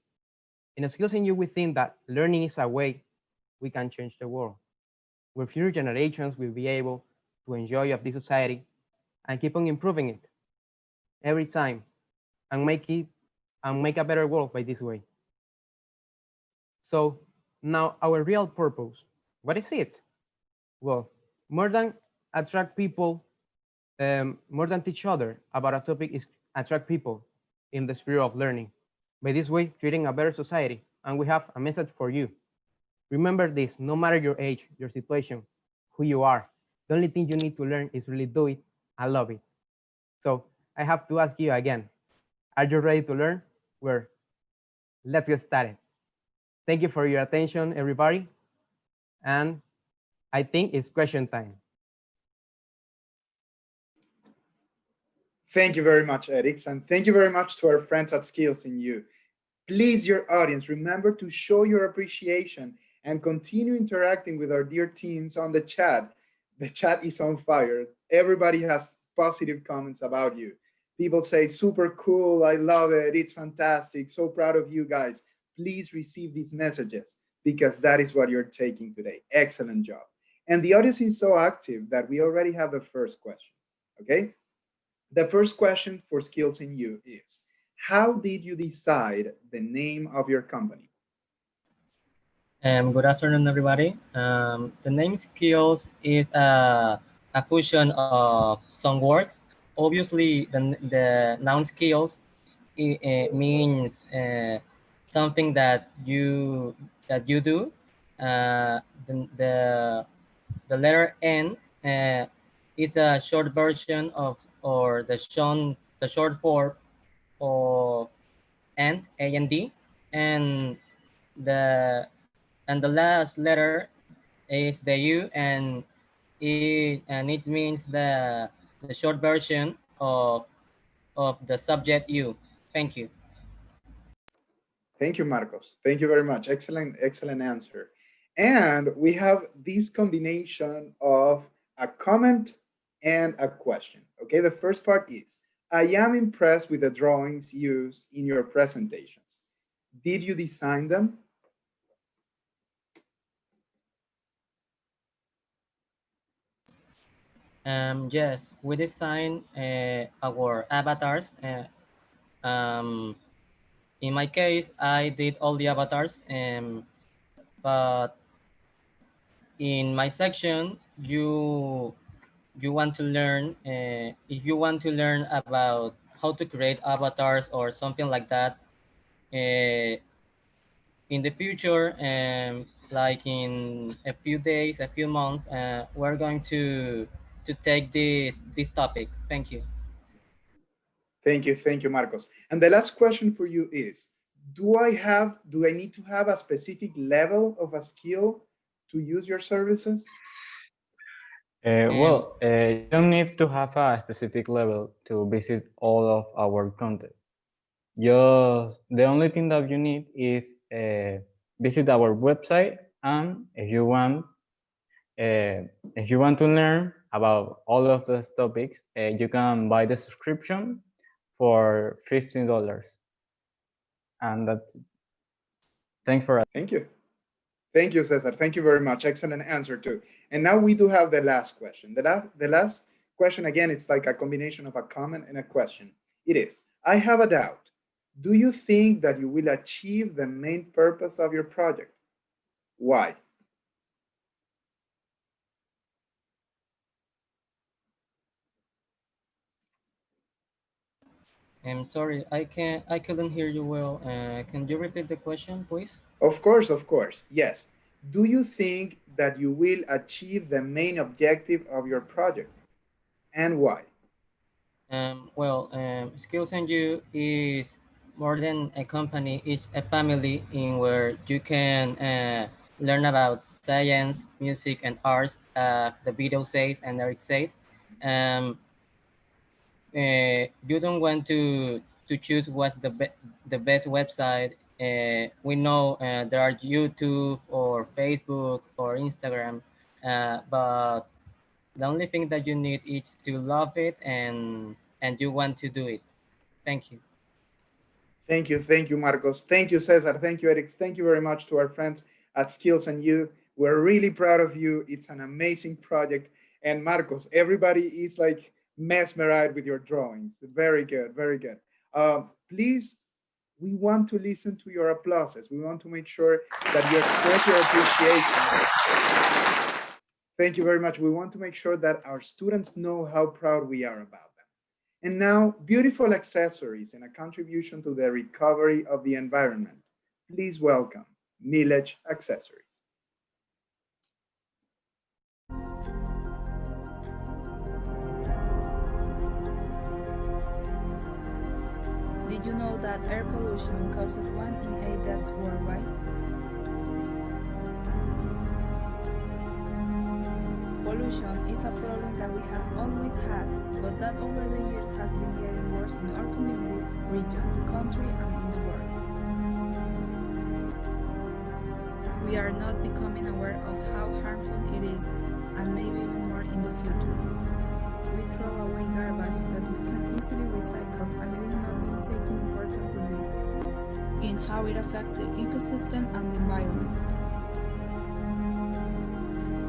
In Skills in You, we think that learning is a way we can change the world, where future generations will be able to enjoy of this society and keep on improving it every time and make a better world by this way. So now our real purpose, what is it? Well, more than attract people, more than teach other about a topic, is attract people in the spirit of learning. By this way, creating a better society. And we have a message for you. Remember this, no matter your age, your situation, who you are, The only thing you need to learn is really do it and love it. So I have to ask you again, are you ready to learn? Let's get started. Thank you for your attention, everybody. And I think it's question time. Thank you very much, Eric, and thank you very much to our friends at Skills in You. Please, your audience, remember to show your appreciation and continue interacting with our dear teams on the chat. The chat is on fire. Everybody has positive comments about you. People say, super cool, I love it, it's fantastic, so proud of you guys. Please receive these messages because that is what you're taking today. Excellent job. And the audience is so active that we already have the first question, okay? The first question for Skills in You is, how did you decide the name of your company? Good afternoon, everybody. The name Skills is a fusion of some words. Obviously, the noun skills means something that you do. The letter N is a short version of, or the short form of and and the last letter is the U, and it means the short version of the subject you. Thank you. Thank you, Marcos. Thank you very much. Excellent, excellent answer. And we have this combination of a comment and a question. Okay, the first part is, I am impressed with the drawings used in your presentations. Did you design them? Yes, we design our avatars. In my case, I did all the avatars, but in my section, you want to learn, if you want to learn about how to create avatars or something like that, in the future, like in a few days, a few months, we're going to take this topic. Thank you. Thank you, Marcos. And the last question for you is, do I need to have a specific level of a skill to use your services? You don't need to have a specific level to visit all of our content. The only thing that you need is visit our website, and if you want to learn about all of those topics, you can buy the subscription for $15. And that's it. Thanks for Thank you. Thank you, Cesar. Thank you very much. Excellent answer too. And now we do have the last question. The last question, again, it's like a combination of a comment and a question. It is, I have a doubt. Do you think that you will achieve the main purpose of your project? Why? I'm sorry, I couldn't hear you well. Can you repeat the question, please? Of course. Yes. Do you think that you will achieve the main objective of your project? And why? Skills and You is more than a company. It's a family in where you can learn about science, music, and arts. The video says, and Eric said. You don't want to choose what's the best website. We know there are YouTube or Facebook or Instagram, but the only thing that you need is to love it and you want to do it. Thank you. Thank you, Marcos. Thank you, Cesar. Thank you, Eric. Thank you very much to our friends at Skills and You. We're really proud of you. It's an amazing project. And Marcos, everybody is like mesmerized with your drawings. Very good, very good. Please, we want to listen to your applauses. We want to make sure that you express your appreciation. Thank you very much. We want to make sure that our students know how proud we are about them. And now, beautiful accessories and a contribution to the recovery of the environment. Please welcome Millage Accessories. Did you know that air pollution causes 1 in 8 deaths worldwide? Pollution is a problem that we have always had, but that over the years has been getting worse in our communities, region, country, and in the world. We are not becoming aware of how harmful it is, and maybe even more in the future. We throw away garbage that we can easily recycle, and it is not being taken importance of this, in how it affects the ecosystem and the environment.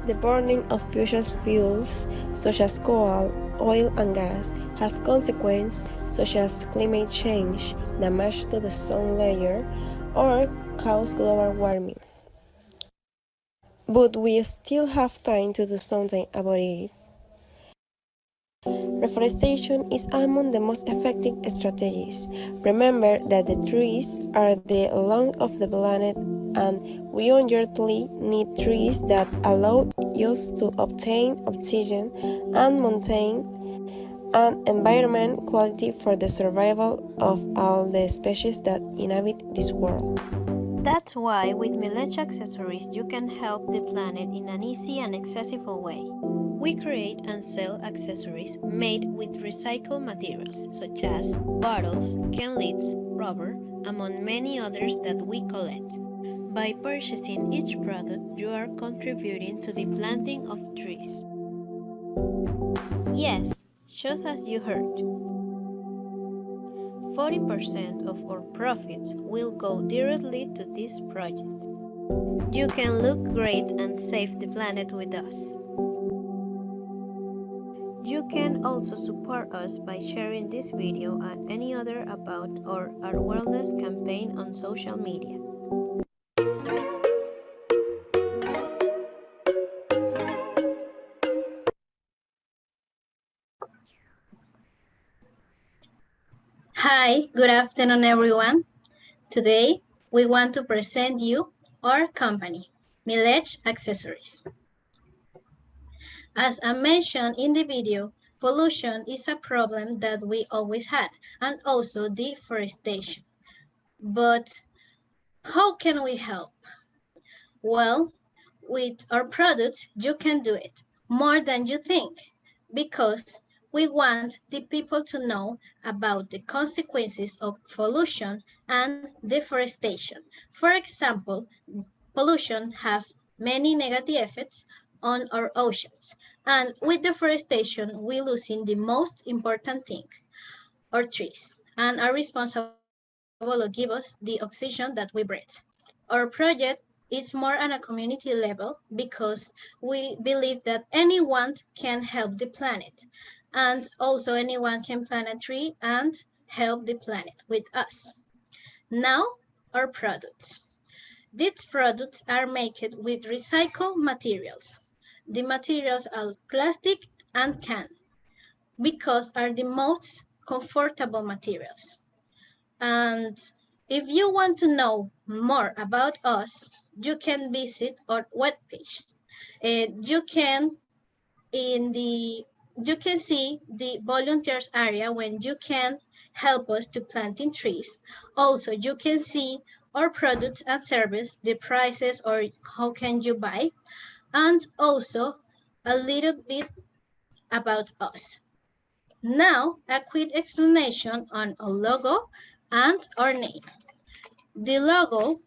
The burning of fossil fuels, such as coal, oil and gas, have consequences such as climate change, damage to the ozone layer, or cause global warming. But we still have time to do something about it. Reforestation is among the most effective strategies. Remember that the trees are the lungs of the planet, and we urgently need trees that allow us to obtain oxygen and maintain an environment quality for the survival of all the species that inhabit this world. That's why with Milech accessories you can help the planet in an easy and accessible way. We create and sell accessories made with recycled materials such as bottles, can lids, rubber, among many others that we collect. By purchasing each product, you are contributing to the planting of trees. Yes, just as you heard. 40% of our profits will go directly to this project. You can look great and save the planet with us. You can also support us by sharing this video and any other about our awareness campaign on social media. Hi, good afternoon everyone. Today we want to present you our company, Milech Accessories. As I mentioned in the video, pollution is a problem that we always had, and also deforestation. But how can we help? Well, with our products, you can do it more than you think, because we want the people to know about the consequences of pollution and deforestation. For example, pollution has many negative effects on our oceans. And with deforestation, we're losing the most important thing, our trees, and are responsible to give us the oxygen that we breathe. Our project is more on a community level because we believe that anyone can help the planet. And also anyone can plant a tree and help the planet with us. Now, our products. These products are made with recycled materials. The materials are plastic and can, because are the most comfortable materials. And if you want to know more about us, you can visit our webpage. You can see the volunteers area when you can help us to planting trees. Also, you can see our products and service, the prices or how can you buy, and also a little bit about us. Now, a quick explanation on our logo and our name. The logo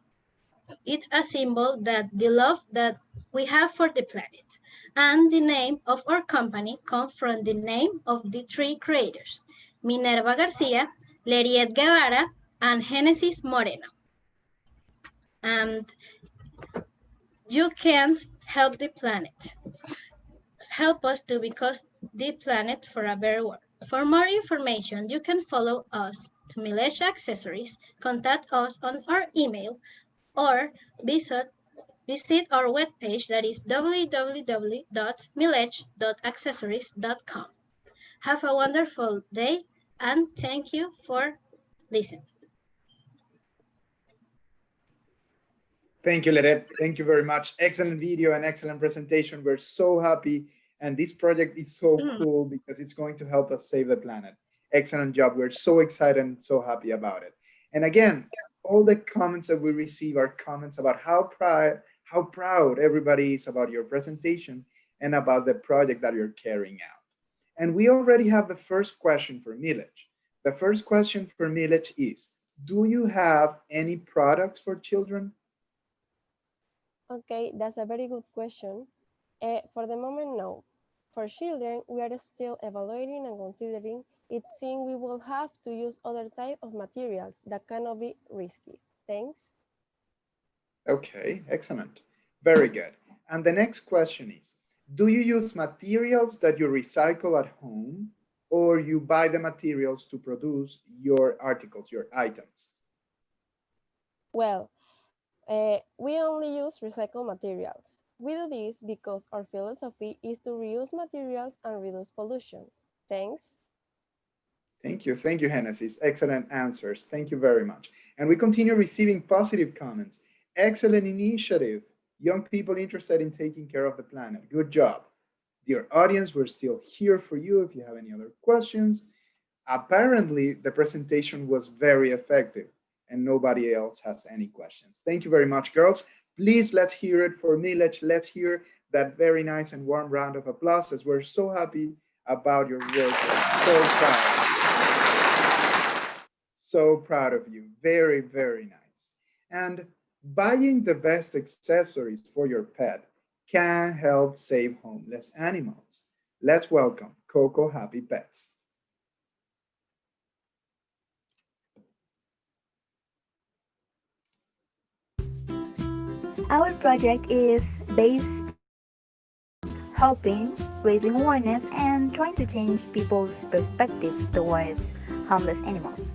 is a symbol that the love that we have for the planet. And the name of our company comes from the name of the three creators, Minerva Garcia, Leriet Guevara, and Genesis Moreno. And you can help the planet. Help us to become the planet for a better world. For more information, you can follow us to Milech Accessories, contact us on our email, or visit our webpage that is www.milech.accessories.com. Have a wonderful day and thank you for listening. Thank you, Leret. Thank you very much. Excellent video and excellent presentation. We're so happy. And this project is so cool because it's going to help us save the planet. Excellent job. We're so excited and so happy about it. And again, all the comments that we receive are comments about how proud everybody is about your presentation and about the project that you're carrying out. And we already have the first question for Milej. The first question for Milej is, do you have any products for children? Okay, that's a very good question. For the moment, no. For children, we are still evaluating and considering. It seems we will have to use other type of materials that cannot be risky. Thanks. Okay, excellent. Very good. And the next question is, do you use materials that you recycle at home, or you buy the materials to produce your articles, your items? Well, we only use recycled materials. We do this because our philosophy is to reuse materials and reduce pollution. Thanks. Thank you, Genesis. Excellent answers. Thank you very much. And we continue receiving positive comments. Excellent initiative. Young people interested in taking care of the planet. Good job. Dear audience, we're still here for you if you have any other questions. Apparently, the presentation was very effective and nobody else has any questions. Thank you very much, girls. Please, let's hear it for Milej. Let's hear that very nice and warm round of applause as we're so happy about your work. We're so proud. So proud of you. Very, very nice. And buying the best accessories for your pet can help save homeless animals. Let's welcome Coco Happy Pets. Our project is based helping, raising awareness, and trying to change people's perspective towards homeless animals.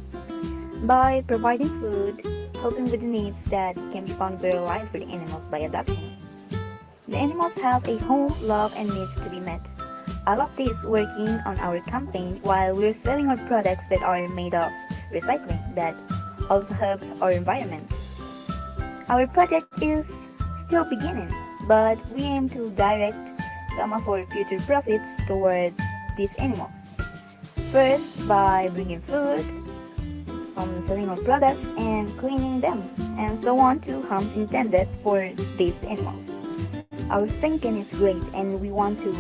By providing food, helping with the needs that can be found very life for the animals by adoption. The animals have a home, love, and needs to be met. All of this working on our campaign while we're selling our products that are made of recycling that also helps our environment. Our project is still beginning, but we aim to direct some of our future profits towards these animals. First, by bringing food, selling our products, and cleaning them, and so on to homes intended for these animals. Our thinking is great, and we want to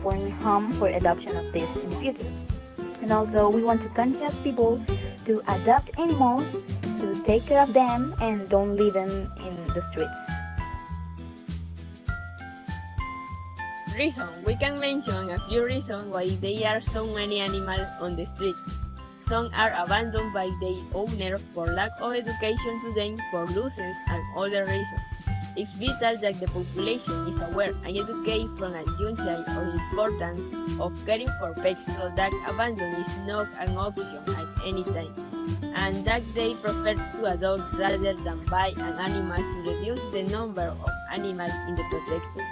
form a home for adoption of this in the future. And also, we want to conscious people to adopt animals, to take care of them, and don't leave them in the streets. Reason. We can mention a few reasons why there are so many animals on the street. Some are abandoned by their owner for lack of education to them, for losses, and other reasons. It's vital that the population is aware and educated from a young child on the importance of caring for pets so that abandon is not an option at any time, and that they prefer to adopt rather than buy an animal to reduce the number of animals in the protection.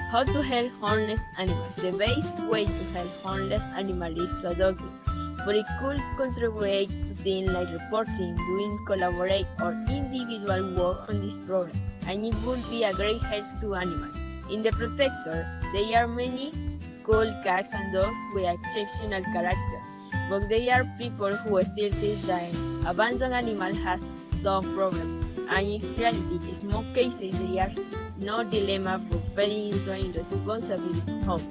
How to help homeless animals? The best way to help homeless animals is to adopt them, but it could contribute to things like reporting, doing collaborate or individual work on this problem, and it would be a great help to animals. In the protector, there are many cool cats and dogs with exceptional character, but there are people who still think that abandoned animal has some problem, and in reality, in most cases, there is no dilemma for falling into an irresponsible home.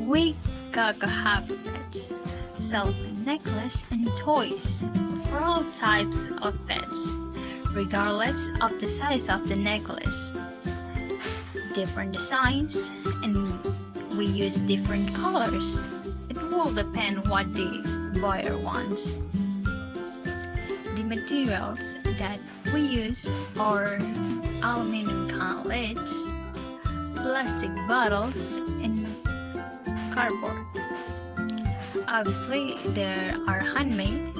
We Coco Happy Pets sell necklaces and toys for all types of pets, regardless of the size of the necklace. Different designs, and we use different colors. It will depend what the buyer wants. The materials that we use are aluminum can lids, plastic bottles, and cardboard. Obviously, they are handmade,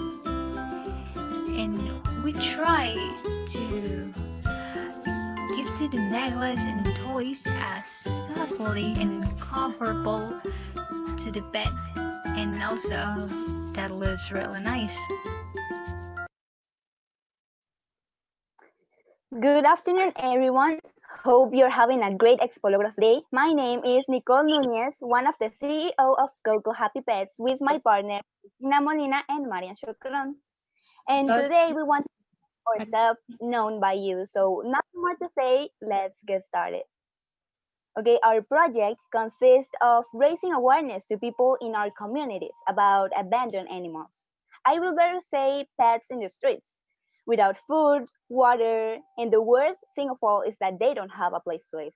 and we try to give to the necklace and toys as softly and comfortable to the pet, and also that looks really nice. Good afternoon, everyone. Hope you're having a great Expologros day. My name is Nicole Nunez, one of the CEO of Coco Happy Pets, with my partner, Ina Molina and Marian Chocron. And today we want to make ourselves known by you. So nothing more to say, let's get started. Okay, our project consists of raising awareness to people in our communities about abandoned animals. I will better say pets in the streets, without food, water, and the worst thing of all is that they don't have a place to live.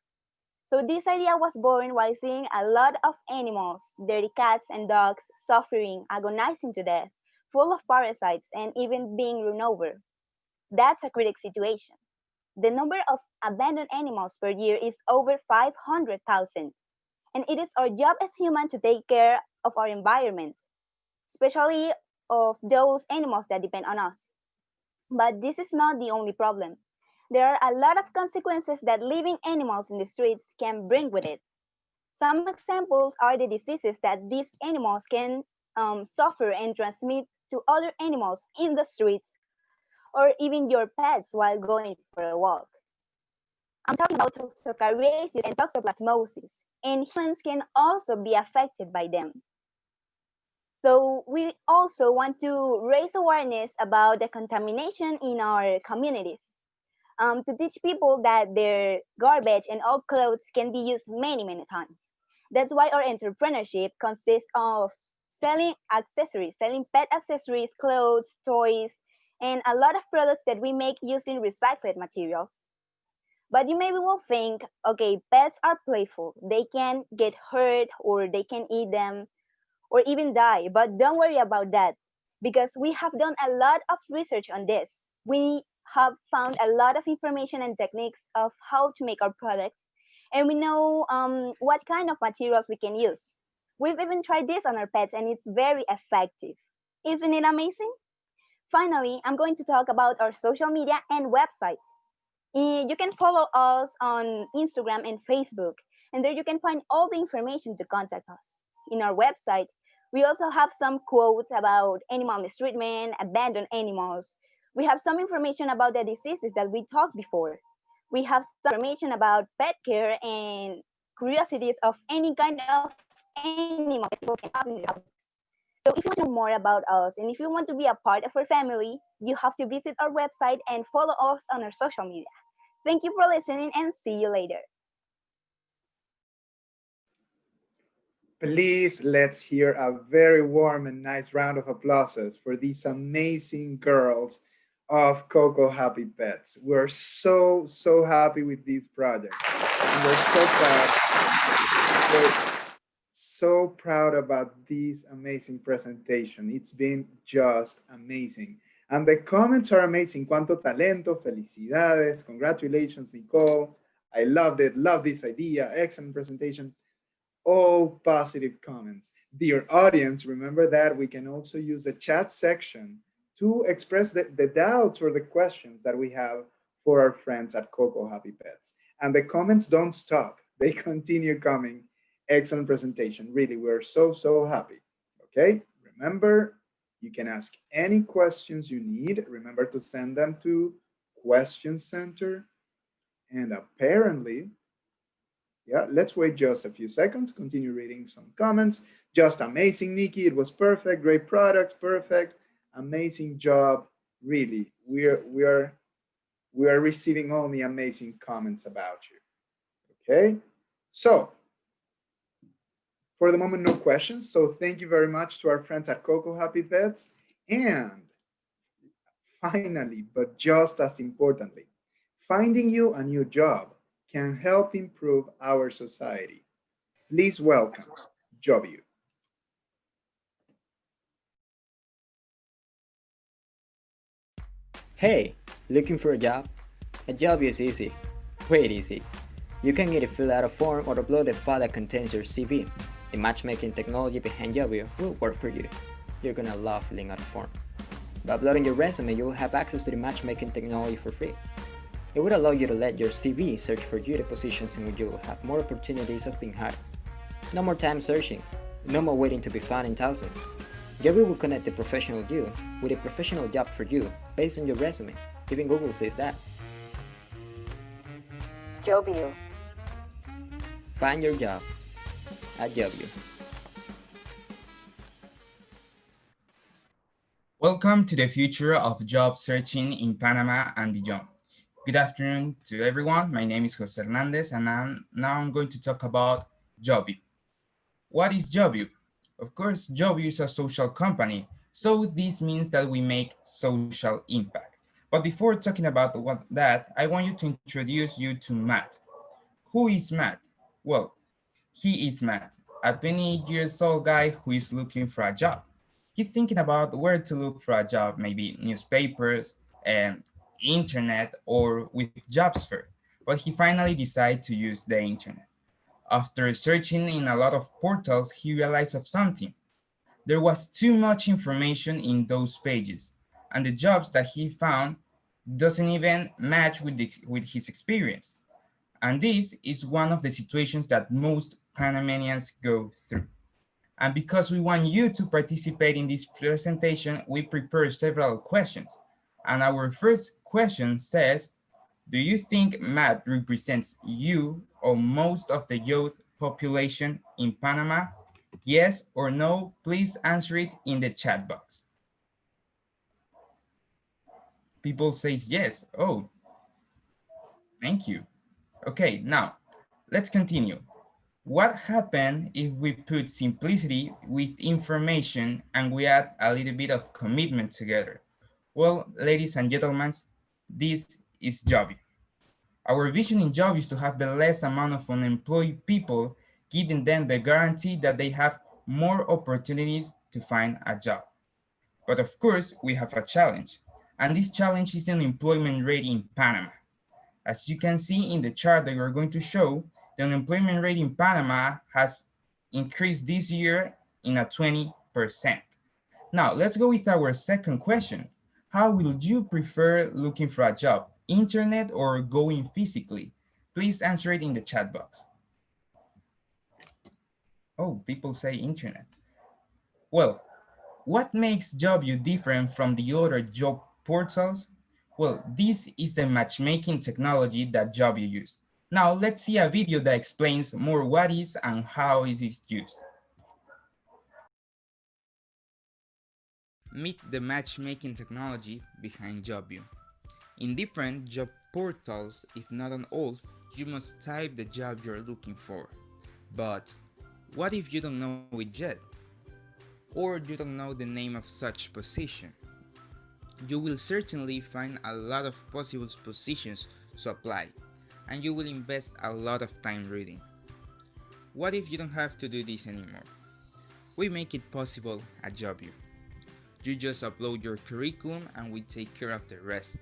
So this idea was born while seeing a lot of animals, dirty cats and dogs, suffering, agonizing to death, full of parasites, and even being run over. That's a critical situation. The number of abandoned animals per year is over 500,000, and it is our job as humans to take care of our environment, especially of those animals that depend on us. But this is not the only problem. There are a lot of consequences that leaving animals in the streets can bring with it. Some examples are the diseases that these animals can suffer and transmit to other animals in the streets, or even your pets while going for a walk. I'm talking about toxocariasis and toxoplasmosis, and humans can also be affected by them. So we also want to raise awareness about the contamination in our communities, to teach people that their garbage and old clothes can be used many, many times. That's why our entrepreneurship consists of selling accessories, selling pet accessories, clothes, toys, and a lot of products that we make using recycled materials. But you maybe will think, okay, pets are playful. They can get hurt or they can eat them or even die. But don't worry about that because we have done a lot of research on this. We have found a lot of information and techniques of how to make our products, and we know what kind of materials we can use. We've even tried this on our pets, and it's very effective. Isn't it amazing? Finally, I'm going to talk about our social media and website. You can follow us on Instagram and Facebook, and there you can find all the information to contact us. In our website, we also have some quotes about animal mistreatment, abandoned animals. We have some information about the diseases that we talked before. We have some information about pet care and curiosities of any kind of animals that people can have in their houses. So if you want to know more about us and if you want to be a part of our family, you have to visit our website and follow us on our social media. Thank you for listening and see you later. Please, let's hear a very warm and nice round of applauses for these amazing girls of Coco Happy Pets. We're so happy with this project. And we're so proud. We're so proud about this amazing presentation. It's been just amazing. And the comments are amazing. Cuánto talento, felicidades, congratulations, Nicole. I loved it, love this idea, excellent presentation. All positive comments. Dear audience, remember that we can also use the chat section to express the doubts or the questions that we have for our friends at Coco Happy Pets. And the comments don't stop. They continue coming. Excellent presentation. Really, we're so happy. Okay, remember, you can ask any questions you need. Remember to send them to Question Center. And apparently, yeah, let's wait just a few seconds. Continue reading some comments. Just amazing, Nikki. It was perfect. Great products. Perfect. Amazing job. Really, we are receiving only amazing comments about you. Okay. So for the moment, no questions. So thank you very much to our friends at Coco Happy Pets. And finally, but just as importantly, finding you a new job can help improve our society. Please welcome Jobu. Hey, looking for a job? A job is easy, way easy. You can either fill out a form or upload a file that contains your CV. The matchmaking technology behind Jobu will work for you. You're gonna love filling out a form. By uploading your resume, you will have access to the matchmaking technology for free. It would allow you to let your CV search for you the positions in which you will have more opportunities of being hired. No more time searching, no more waiting to be found in thousands. Jobu will connect the professional you with a professional job for you based on your resume. Even Google says that. Job you. Find your job at JobU. Welcome to the future of job searching in Panama and beyond. Good afternoon to everyone. My name is Jose Hernandez, and now I'm going to talk about JobU. What is JobU? Of course, JobU is a social company, so this means that we make social impact. But before talking about that, I want you to introduce you to Matt. Who is Matt? Well, he is Matt, a 28 years old guy who is looking for a job. He's thinking about where to look for a job, maybe newspapers, internet, or with jobs fair. But he finally decided to use the internet. After searching in a lot of portals, he realized of something. There was too much information in those pages, and the jobs that he found doesn't even match with his experience. And this is one of the situations that most Panamanians go through. And because we want you to participate in this presentation, we prepared several questions. And our first question says, do you think Matt represents you or most of the youth population in Panama? Yes or no? Please answer it in the chat box. People say yes. Oh, thank you. Okay, now let's continue. What happens if we put simplicity with information and we add a little bit of commitment together? Well, ladies and gentlemen, this is JobU. Our vision in JobU is to have the less amount of unemployed people, giving them the guarantee that they have more opportunities to find a job. But of course, we have a challenge, and this challenge is the unemployment rate in Panama. As you can see in the chart that we're going to show, the unemployment rate in Panama has increased this year in a 20%. Now, let's go with our second question. How will you prefer looking for a job, internet or going physically? Please answer it in the chat box. Oh, people say internet. Well, what makes JobU different from the other job portals? Well, this is the matchmaking technology that JobU uses. Now let's see a video that explains more what is and how it is used. Meet the matchmaking technology behind JobU. In different job portals, if not on all, you must type the job you're looking for. But what if you don't know it yet? Or you don't know the name of such position? You will certainly find a lot of possible positions to apply, and you will invest a lot of time reading. What if you don't have to do this anymore? We make it possible at JobU. You just upload your curriculum and we take care of the rest.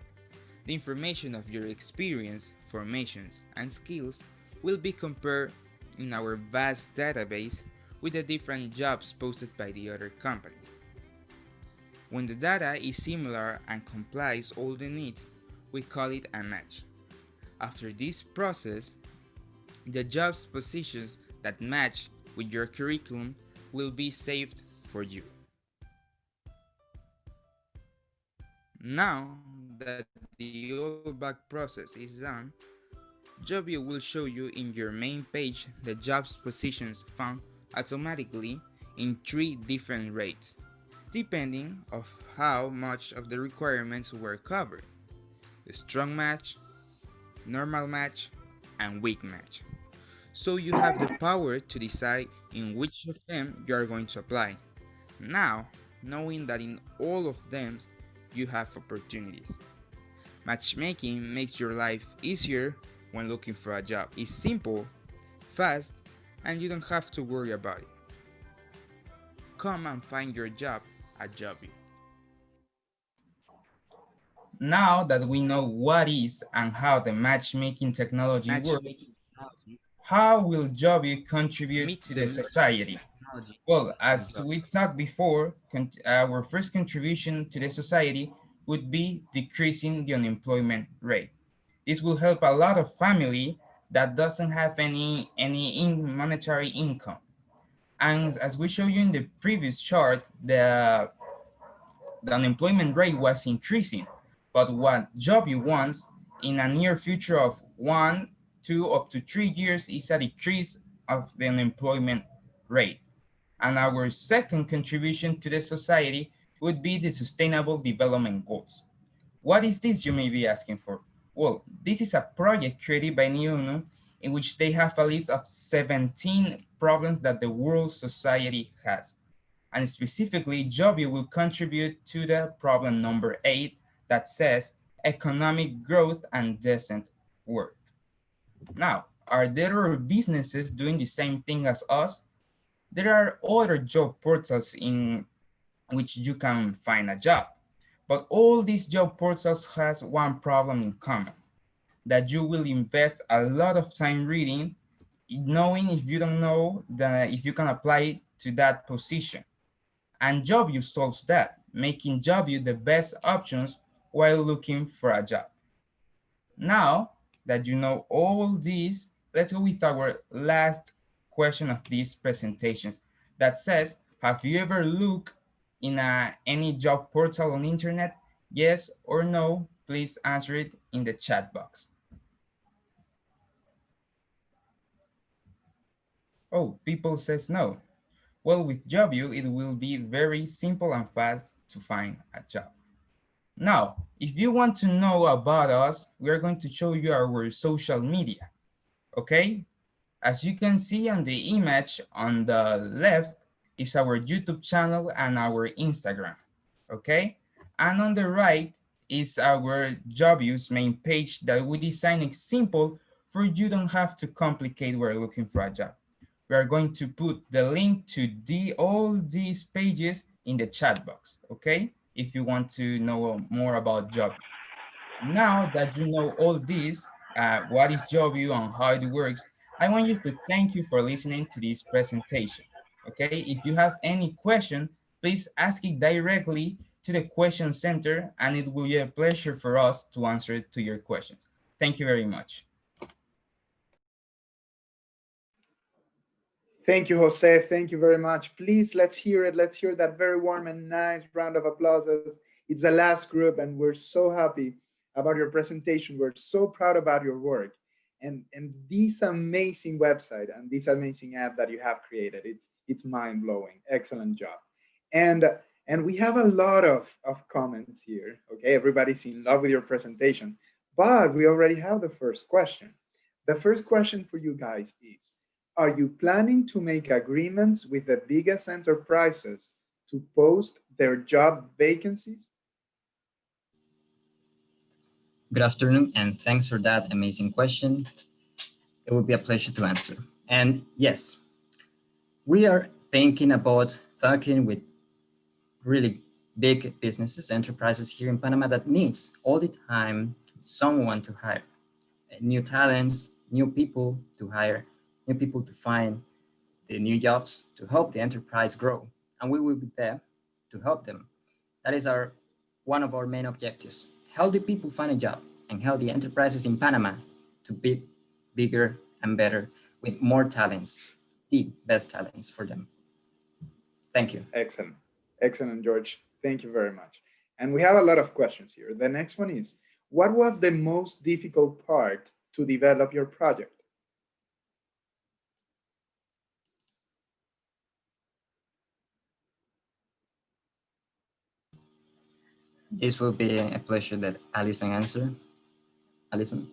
The information of your experience, formations, and skills will be compared in our vast database with the different jobs posted by the other companies. When the data is similar and complies all the needs, we call it a match. After this process, the jobs positions that match with your curriculum will be saved for you. Now that the all back process is done, JobU will show you in your main page the jobs positions found automatically in 3 different rates, depending on how much of the requirements were covered: a strong match, normal match, and weak match. So you have the power to decide in which of them you are going to apply. Now, knowing that in all of them you have opportunities. Matchmaking makes your life easier when looking for a job. It's simple, fast, and you don't have to worry about it. Come and find your job at JobU. Now that we know what is and how the matchmaking technology works, how will JobU contribute to the society? Well, as we talked before, our first contribution to the society would be decreasing the unemployment rate. This will help a lot of family that doesn't have any monetary income. And as we showed you in the previous chart, the unemployment rate was increasing. But what JobU wants in a near future of 1 2 up to 3 years is a decrease of the unemployment rate. And our second contribution to the society would be the Sustainable Development Goals. What is this, you may be asking for? Well, this is a project created by UNO in which they have a list of 17 problems that the world society has. And specifically, Jobio will contribute to the problem number 8 that says economic growth and decent work. Now, are there other businesses doing the same thing as us? There are other job portals in which you can find a job. But all these job portals has one problem in common, that you will invest a lot of time reading, knowing if you don't know that if you can apply to that position. And Jobview solves that, making Jobview the best options while looking for a job. Now that you know all these, let's go with our last question of these presentations that says, have you ever looked in any job portal on the internet? Yes or no, please answer it in the chat box. Oh, people says no. Well, with Jobview, it will be very simple and fast to find a job. Now, if you want to know about us, we are going to show you our social media, okay? As you can see on the image on the left is our YouTube channel and our Instagram, okay? And on the right is our Jobview's main page that we designed it simple for you don't have to complicate when looking for a job. We are going to put the link to all these pages in the chat box, okay? If you want to know more about Jobview. Now that you know all this, what is Jobview and how it works, I want you to thank you for listening to this presentation, okay? If you have any question, please ask it directly to the question center and it will be a pleasure for us to answer to your questions. Thank you very much. Thank you, Jose. Thank you very much. Please, let's hear it. Let's hear that very warm and nice round of applause. It's the last group, and we're so happy about your presentation. We're so proud about your work and this amazing website and this amazing app that you have created. It's mind-blowing. Excellent job. And we have a lot of comments here. Okay, everybody's in love with your presentation, but we already have the first question. The first question for you guys is, are you planning to make agreements with the biggest enterprises to post their job vacancies? Good afternoon, and thanks for that amazing question. It would be a pleasure to answer. And yes, we are thinking about talking with really big businesses, enterprises here in Panama that needs all the time someone to hire, new talents, new people to hire, new people to find the new jobs to help the enterprise grow. And we will be there to help them. That is one of our main objectives. Help the people find a job and help the enterprises in Panama to be bigger and better with more talents, the best talents for them. Thank you. Excellent. Excellent, George. Thank you very much. And we have a lot of questions here. The next one is, what was the most difficult part to develop your project? This will be a pleasure that Alison answer. Alison?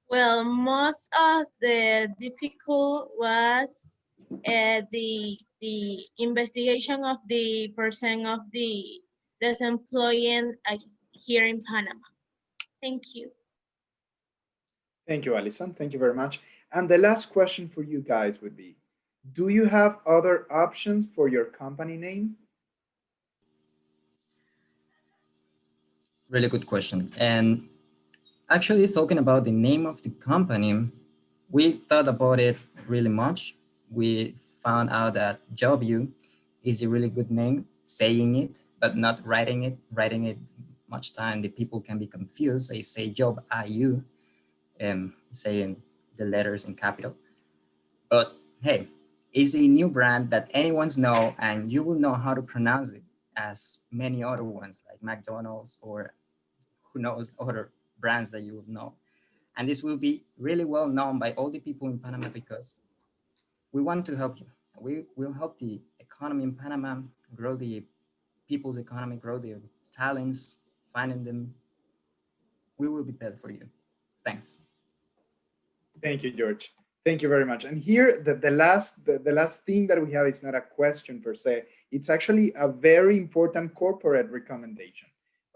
Well, most of the difficult was the investigation of the percent of the disemployed here in Panama. Thank you. Thank you, Alison. Thank you very much. And the last question for you guys would be, do you have other options for your company name? Really good question. And actually talking about the name of the company, we thought about it really much. We found out that Jobview is a really good name, saying it, but not writing it. Writing it much time, the people can be confused. They say Job IU, saying the letters in capital. But hey, it's a new brand that anyone's know, and you will know how to pronounce it as many other ones like McDonald's or who knows other brands that you would know. And this will be really well known by all the people in Panama because we want to help you. We will help the economy in Panama, grow the people's economy, grow their talents, finding them. We will be there for you. Thanks. Thank you, George. Thank you very much. And here, the last thing that we have is not a question per se. It's actually a very important corporate recommendation,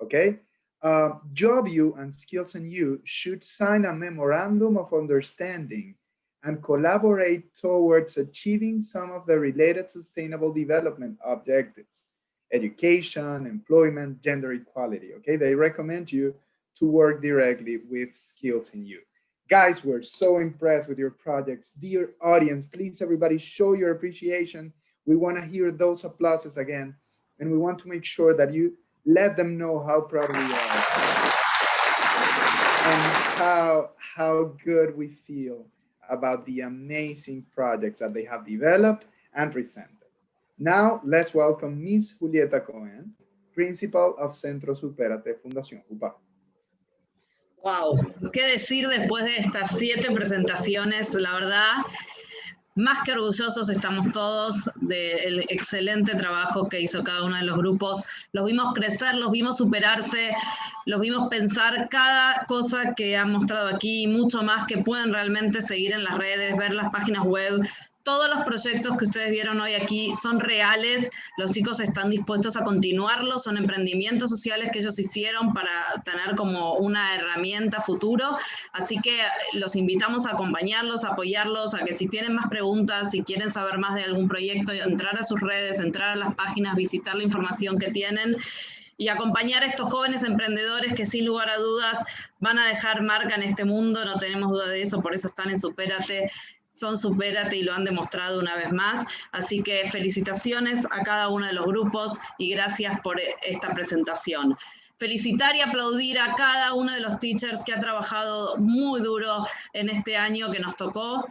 okay? JobU and Skills and You should sign a memorandum of understanding and collaborate towards achieving some of the related sustainable development objectives: education, employment, gender equality, okay? They recommend you to work directly with Skills and You. Guys, we're so impressed with your projects. Dear audience, please everybody show your appreciation. We want to hear those applauses again, and we want to make sure that you let them know how proud we are and how good we feel about the amazing projects that they have developed and presented. Now, let's welcome Ms. Julieta Cohen, Principal of Centro Supérate, Fundación JUPÁ. Wow, qué decir después de estas 7 presentaciones, la verdad, más que orgullosos estamos todos del excelente trabajo que hizo cada uno de los grupos. Los vimos crecer, los vimos superarse, los vimos pensar cada cosa que han mostrado aquí, mucho más que pueden realmente seguir en las redes, ver las páginas web. Todos los proyectos que ustedes vieron hoy aquí son reales, los chicos están dispuestos a continuarlos, son emprendimientos sociales que ellos hicieron para tener como una herramienta futuro, así que los invitamos a acompañarlos, a apoyarlos, a que si tienen más preguntas, si quieren saber más de algún proyecto, entrar a sus redes, entrar a las páginas, visitar la información que tienen y acompañar a estos jóvenes emprendedores que sin lugar a dudas van a dejar marca en este mundo, no tenemos duda de eso, por eso están en Supérate. Son Supérate y lo han demostrado una vez más. Así que felicitaciones a cada uno de los grupos y gracias por esta presentación. Felicitar y aplaudir a cada uno de los teachers que ha trabajado muy duro en este año que nos tocó.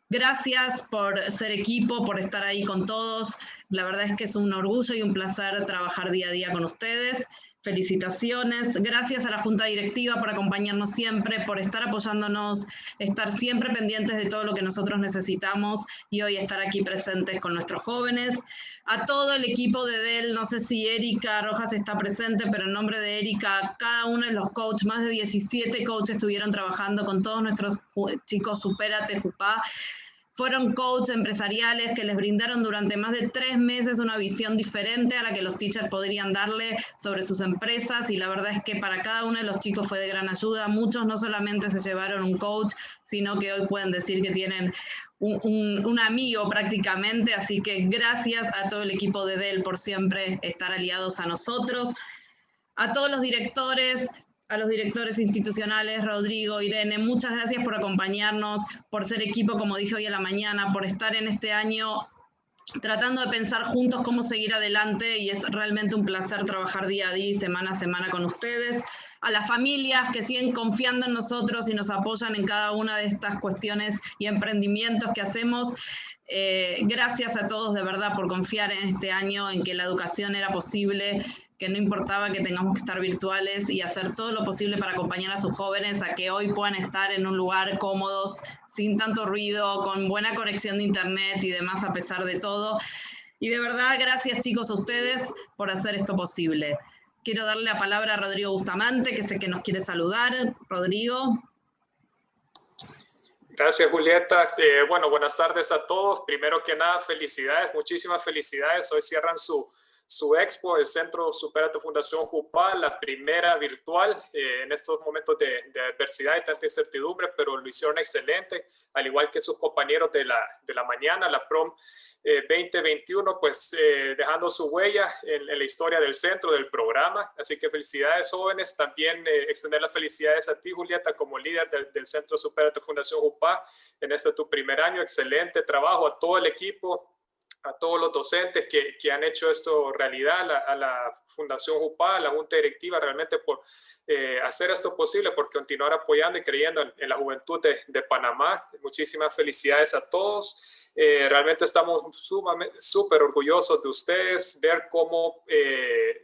Gracias por ser equipo, por estar ahí con todos. La verdad es que es un orgullo y un placer trabajar día a día con ustedes. Felicitaciones, gracias a la Junta Directiva por acompañarnos siempre, por estar apoyándonos, estar siempre pendientes de todo lo que nosotros necesitamos y hoy estar aquí presentes con nuestros jóvenes. A todo el equipo de DEL, no sé si Erika Rojas está presente, pero en nombre de Erika, cada uno de los coaches, más de 17 coaches estuvieron trabajando con todos nuestros chicos Supérate, JUPÁ. Fueron coaches empresariales que les brindaron durante más de 3 meses una visión diferente a la que los teachers podrían darle sobre sus empresas y la verdad es que para cada uno de los chicos fue de gran ayuda. Muchos no solamente se llevaron un coach, sino que hoy pueden decir que tienen un amigo prácticamente, así que gracias a todo el equipo de DEL por siempre estar aliados a nosotros. A todos los directores, a los directores institucionales, Rodrigo, Irene, muchas gracias por acompañarnos, por ser equipo, como dije hoy a la mañana, por estar en este año tratando de pensar juntos cómo seguir adelante y es realmente un placer trabajar día a día y semana a semana con ustedes. A las familias que siguen confiando en nosotros y nos apoyan en cada una de estas cuestiones y emprendimientos que hacemos. Gracias a todos de verdad por confiar en este año, en que la educación era posible, que no importaba que tengamos que estar virtuales y hacer todo lo posible para acompañar a sus jóvenes a que hoy puedan estar en un lugar cómodos, sin tanto ruido, con buena conexión de internet y demás a pesar de todo. Y de verdad, gracias chicos a ustedes por hacer esto posible. Quiero darle la palabra a Rodrigo Bustamante, que sé que nos quiere saludar. Rodrigo. Gracias, Julieta. Bueno, buenas tardes a todos. Primero que nada, felicidades, muchísimas felicidades. Hoy cierran su expo, el Centro Supérate Fundación JUPÁ, la primera virtual en estos momentos de adversidad y tanta incertidumbre, pero lo hicieron excelente, al igual que sus compañeros de la mañana, la PROM 2021, pues dejando su huella en la historia del centro, del programa. Así que felicidades, jóvenes. También extender las felicidades a ti, Julieta, como líder del Centro Supérate Fundación JUPÁ en este tu primer año. Excelente trabajo a todo el equipo, a todos los docentes que han hecho esto realidad, a la Fundación JUPÁ, a la Junta Directiva, realmente por hacer esto posible, por continuar apoyando y creyendo en la juventud de Panamá. Muchísimas felicidades a todos. Realmente estamos súper orgullosos de ustedes, ver cómo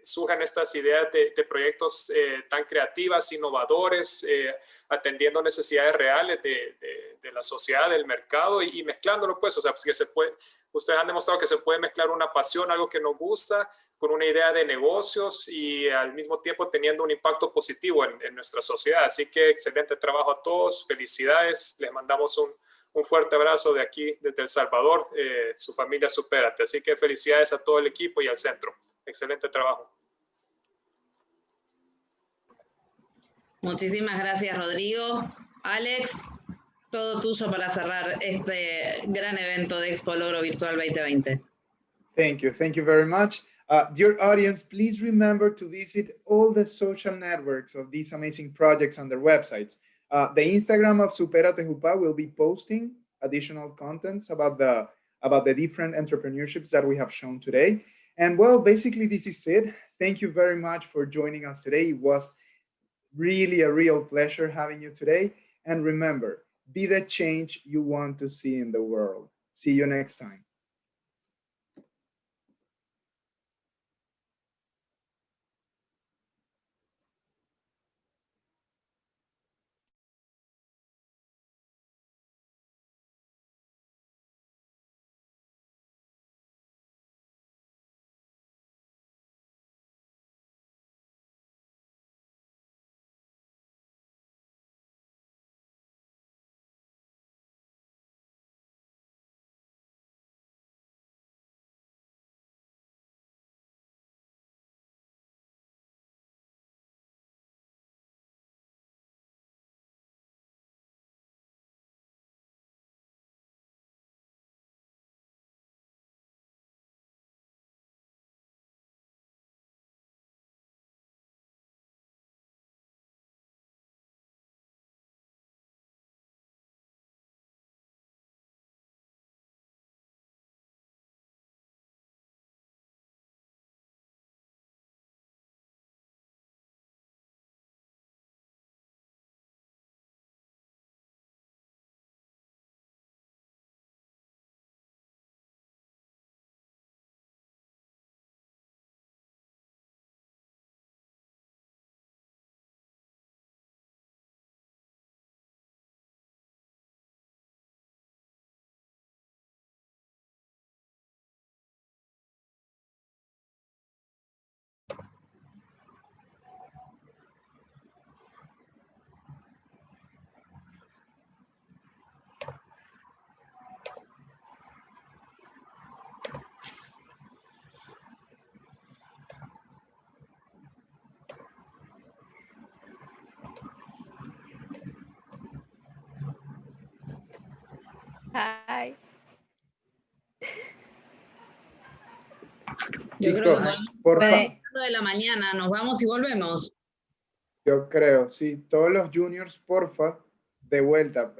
surgen estas ideas de proyectos tan creativas, innovadores, atendiendo necesidades reales de la sociedad, del mercado y mezclándolo, pues, o sea, pues que se puede, ustedes han demostrado que se puede mezclar una pasión, algo que nos gusta, con una idea de negocios y al mismo tiempo teniendo un impacto positivo en nuestra sociedad. Así que excelente trabajo a todos, felicidades, les mandamos un fuerte abrazo de aquí, desde El Salvador, su familia Supérate. Así que felicidades a todo el equipo y al centro. Excelente trabajo. Muchísimas gracias, Rodrigo. Alex, todo tuyo para cerrar este gran evento de Expologros Virtual 2020. Thank you very much. Dear audience, please remember to visit all the social networks of these amazing projects on their websites. The Instagram of Supérate JUPÁ will be posting additional contents about the different entrepreneurships that we have shown today. And well, basically this is it. Thank you very much for joining us today. It was really a real pleasure having you today. And remember, be the change you want to see in the world. See you next time. Hi. Yo creo que Chicos, por favor. de la mañana, nos vamos y volvemos. Yo creo, sí. Todos los juniors, porfa, de vuelta.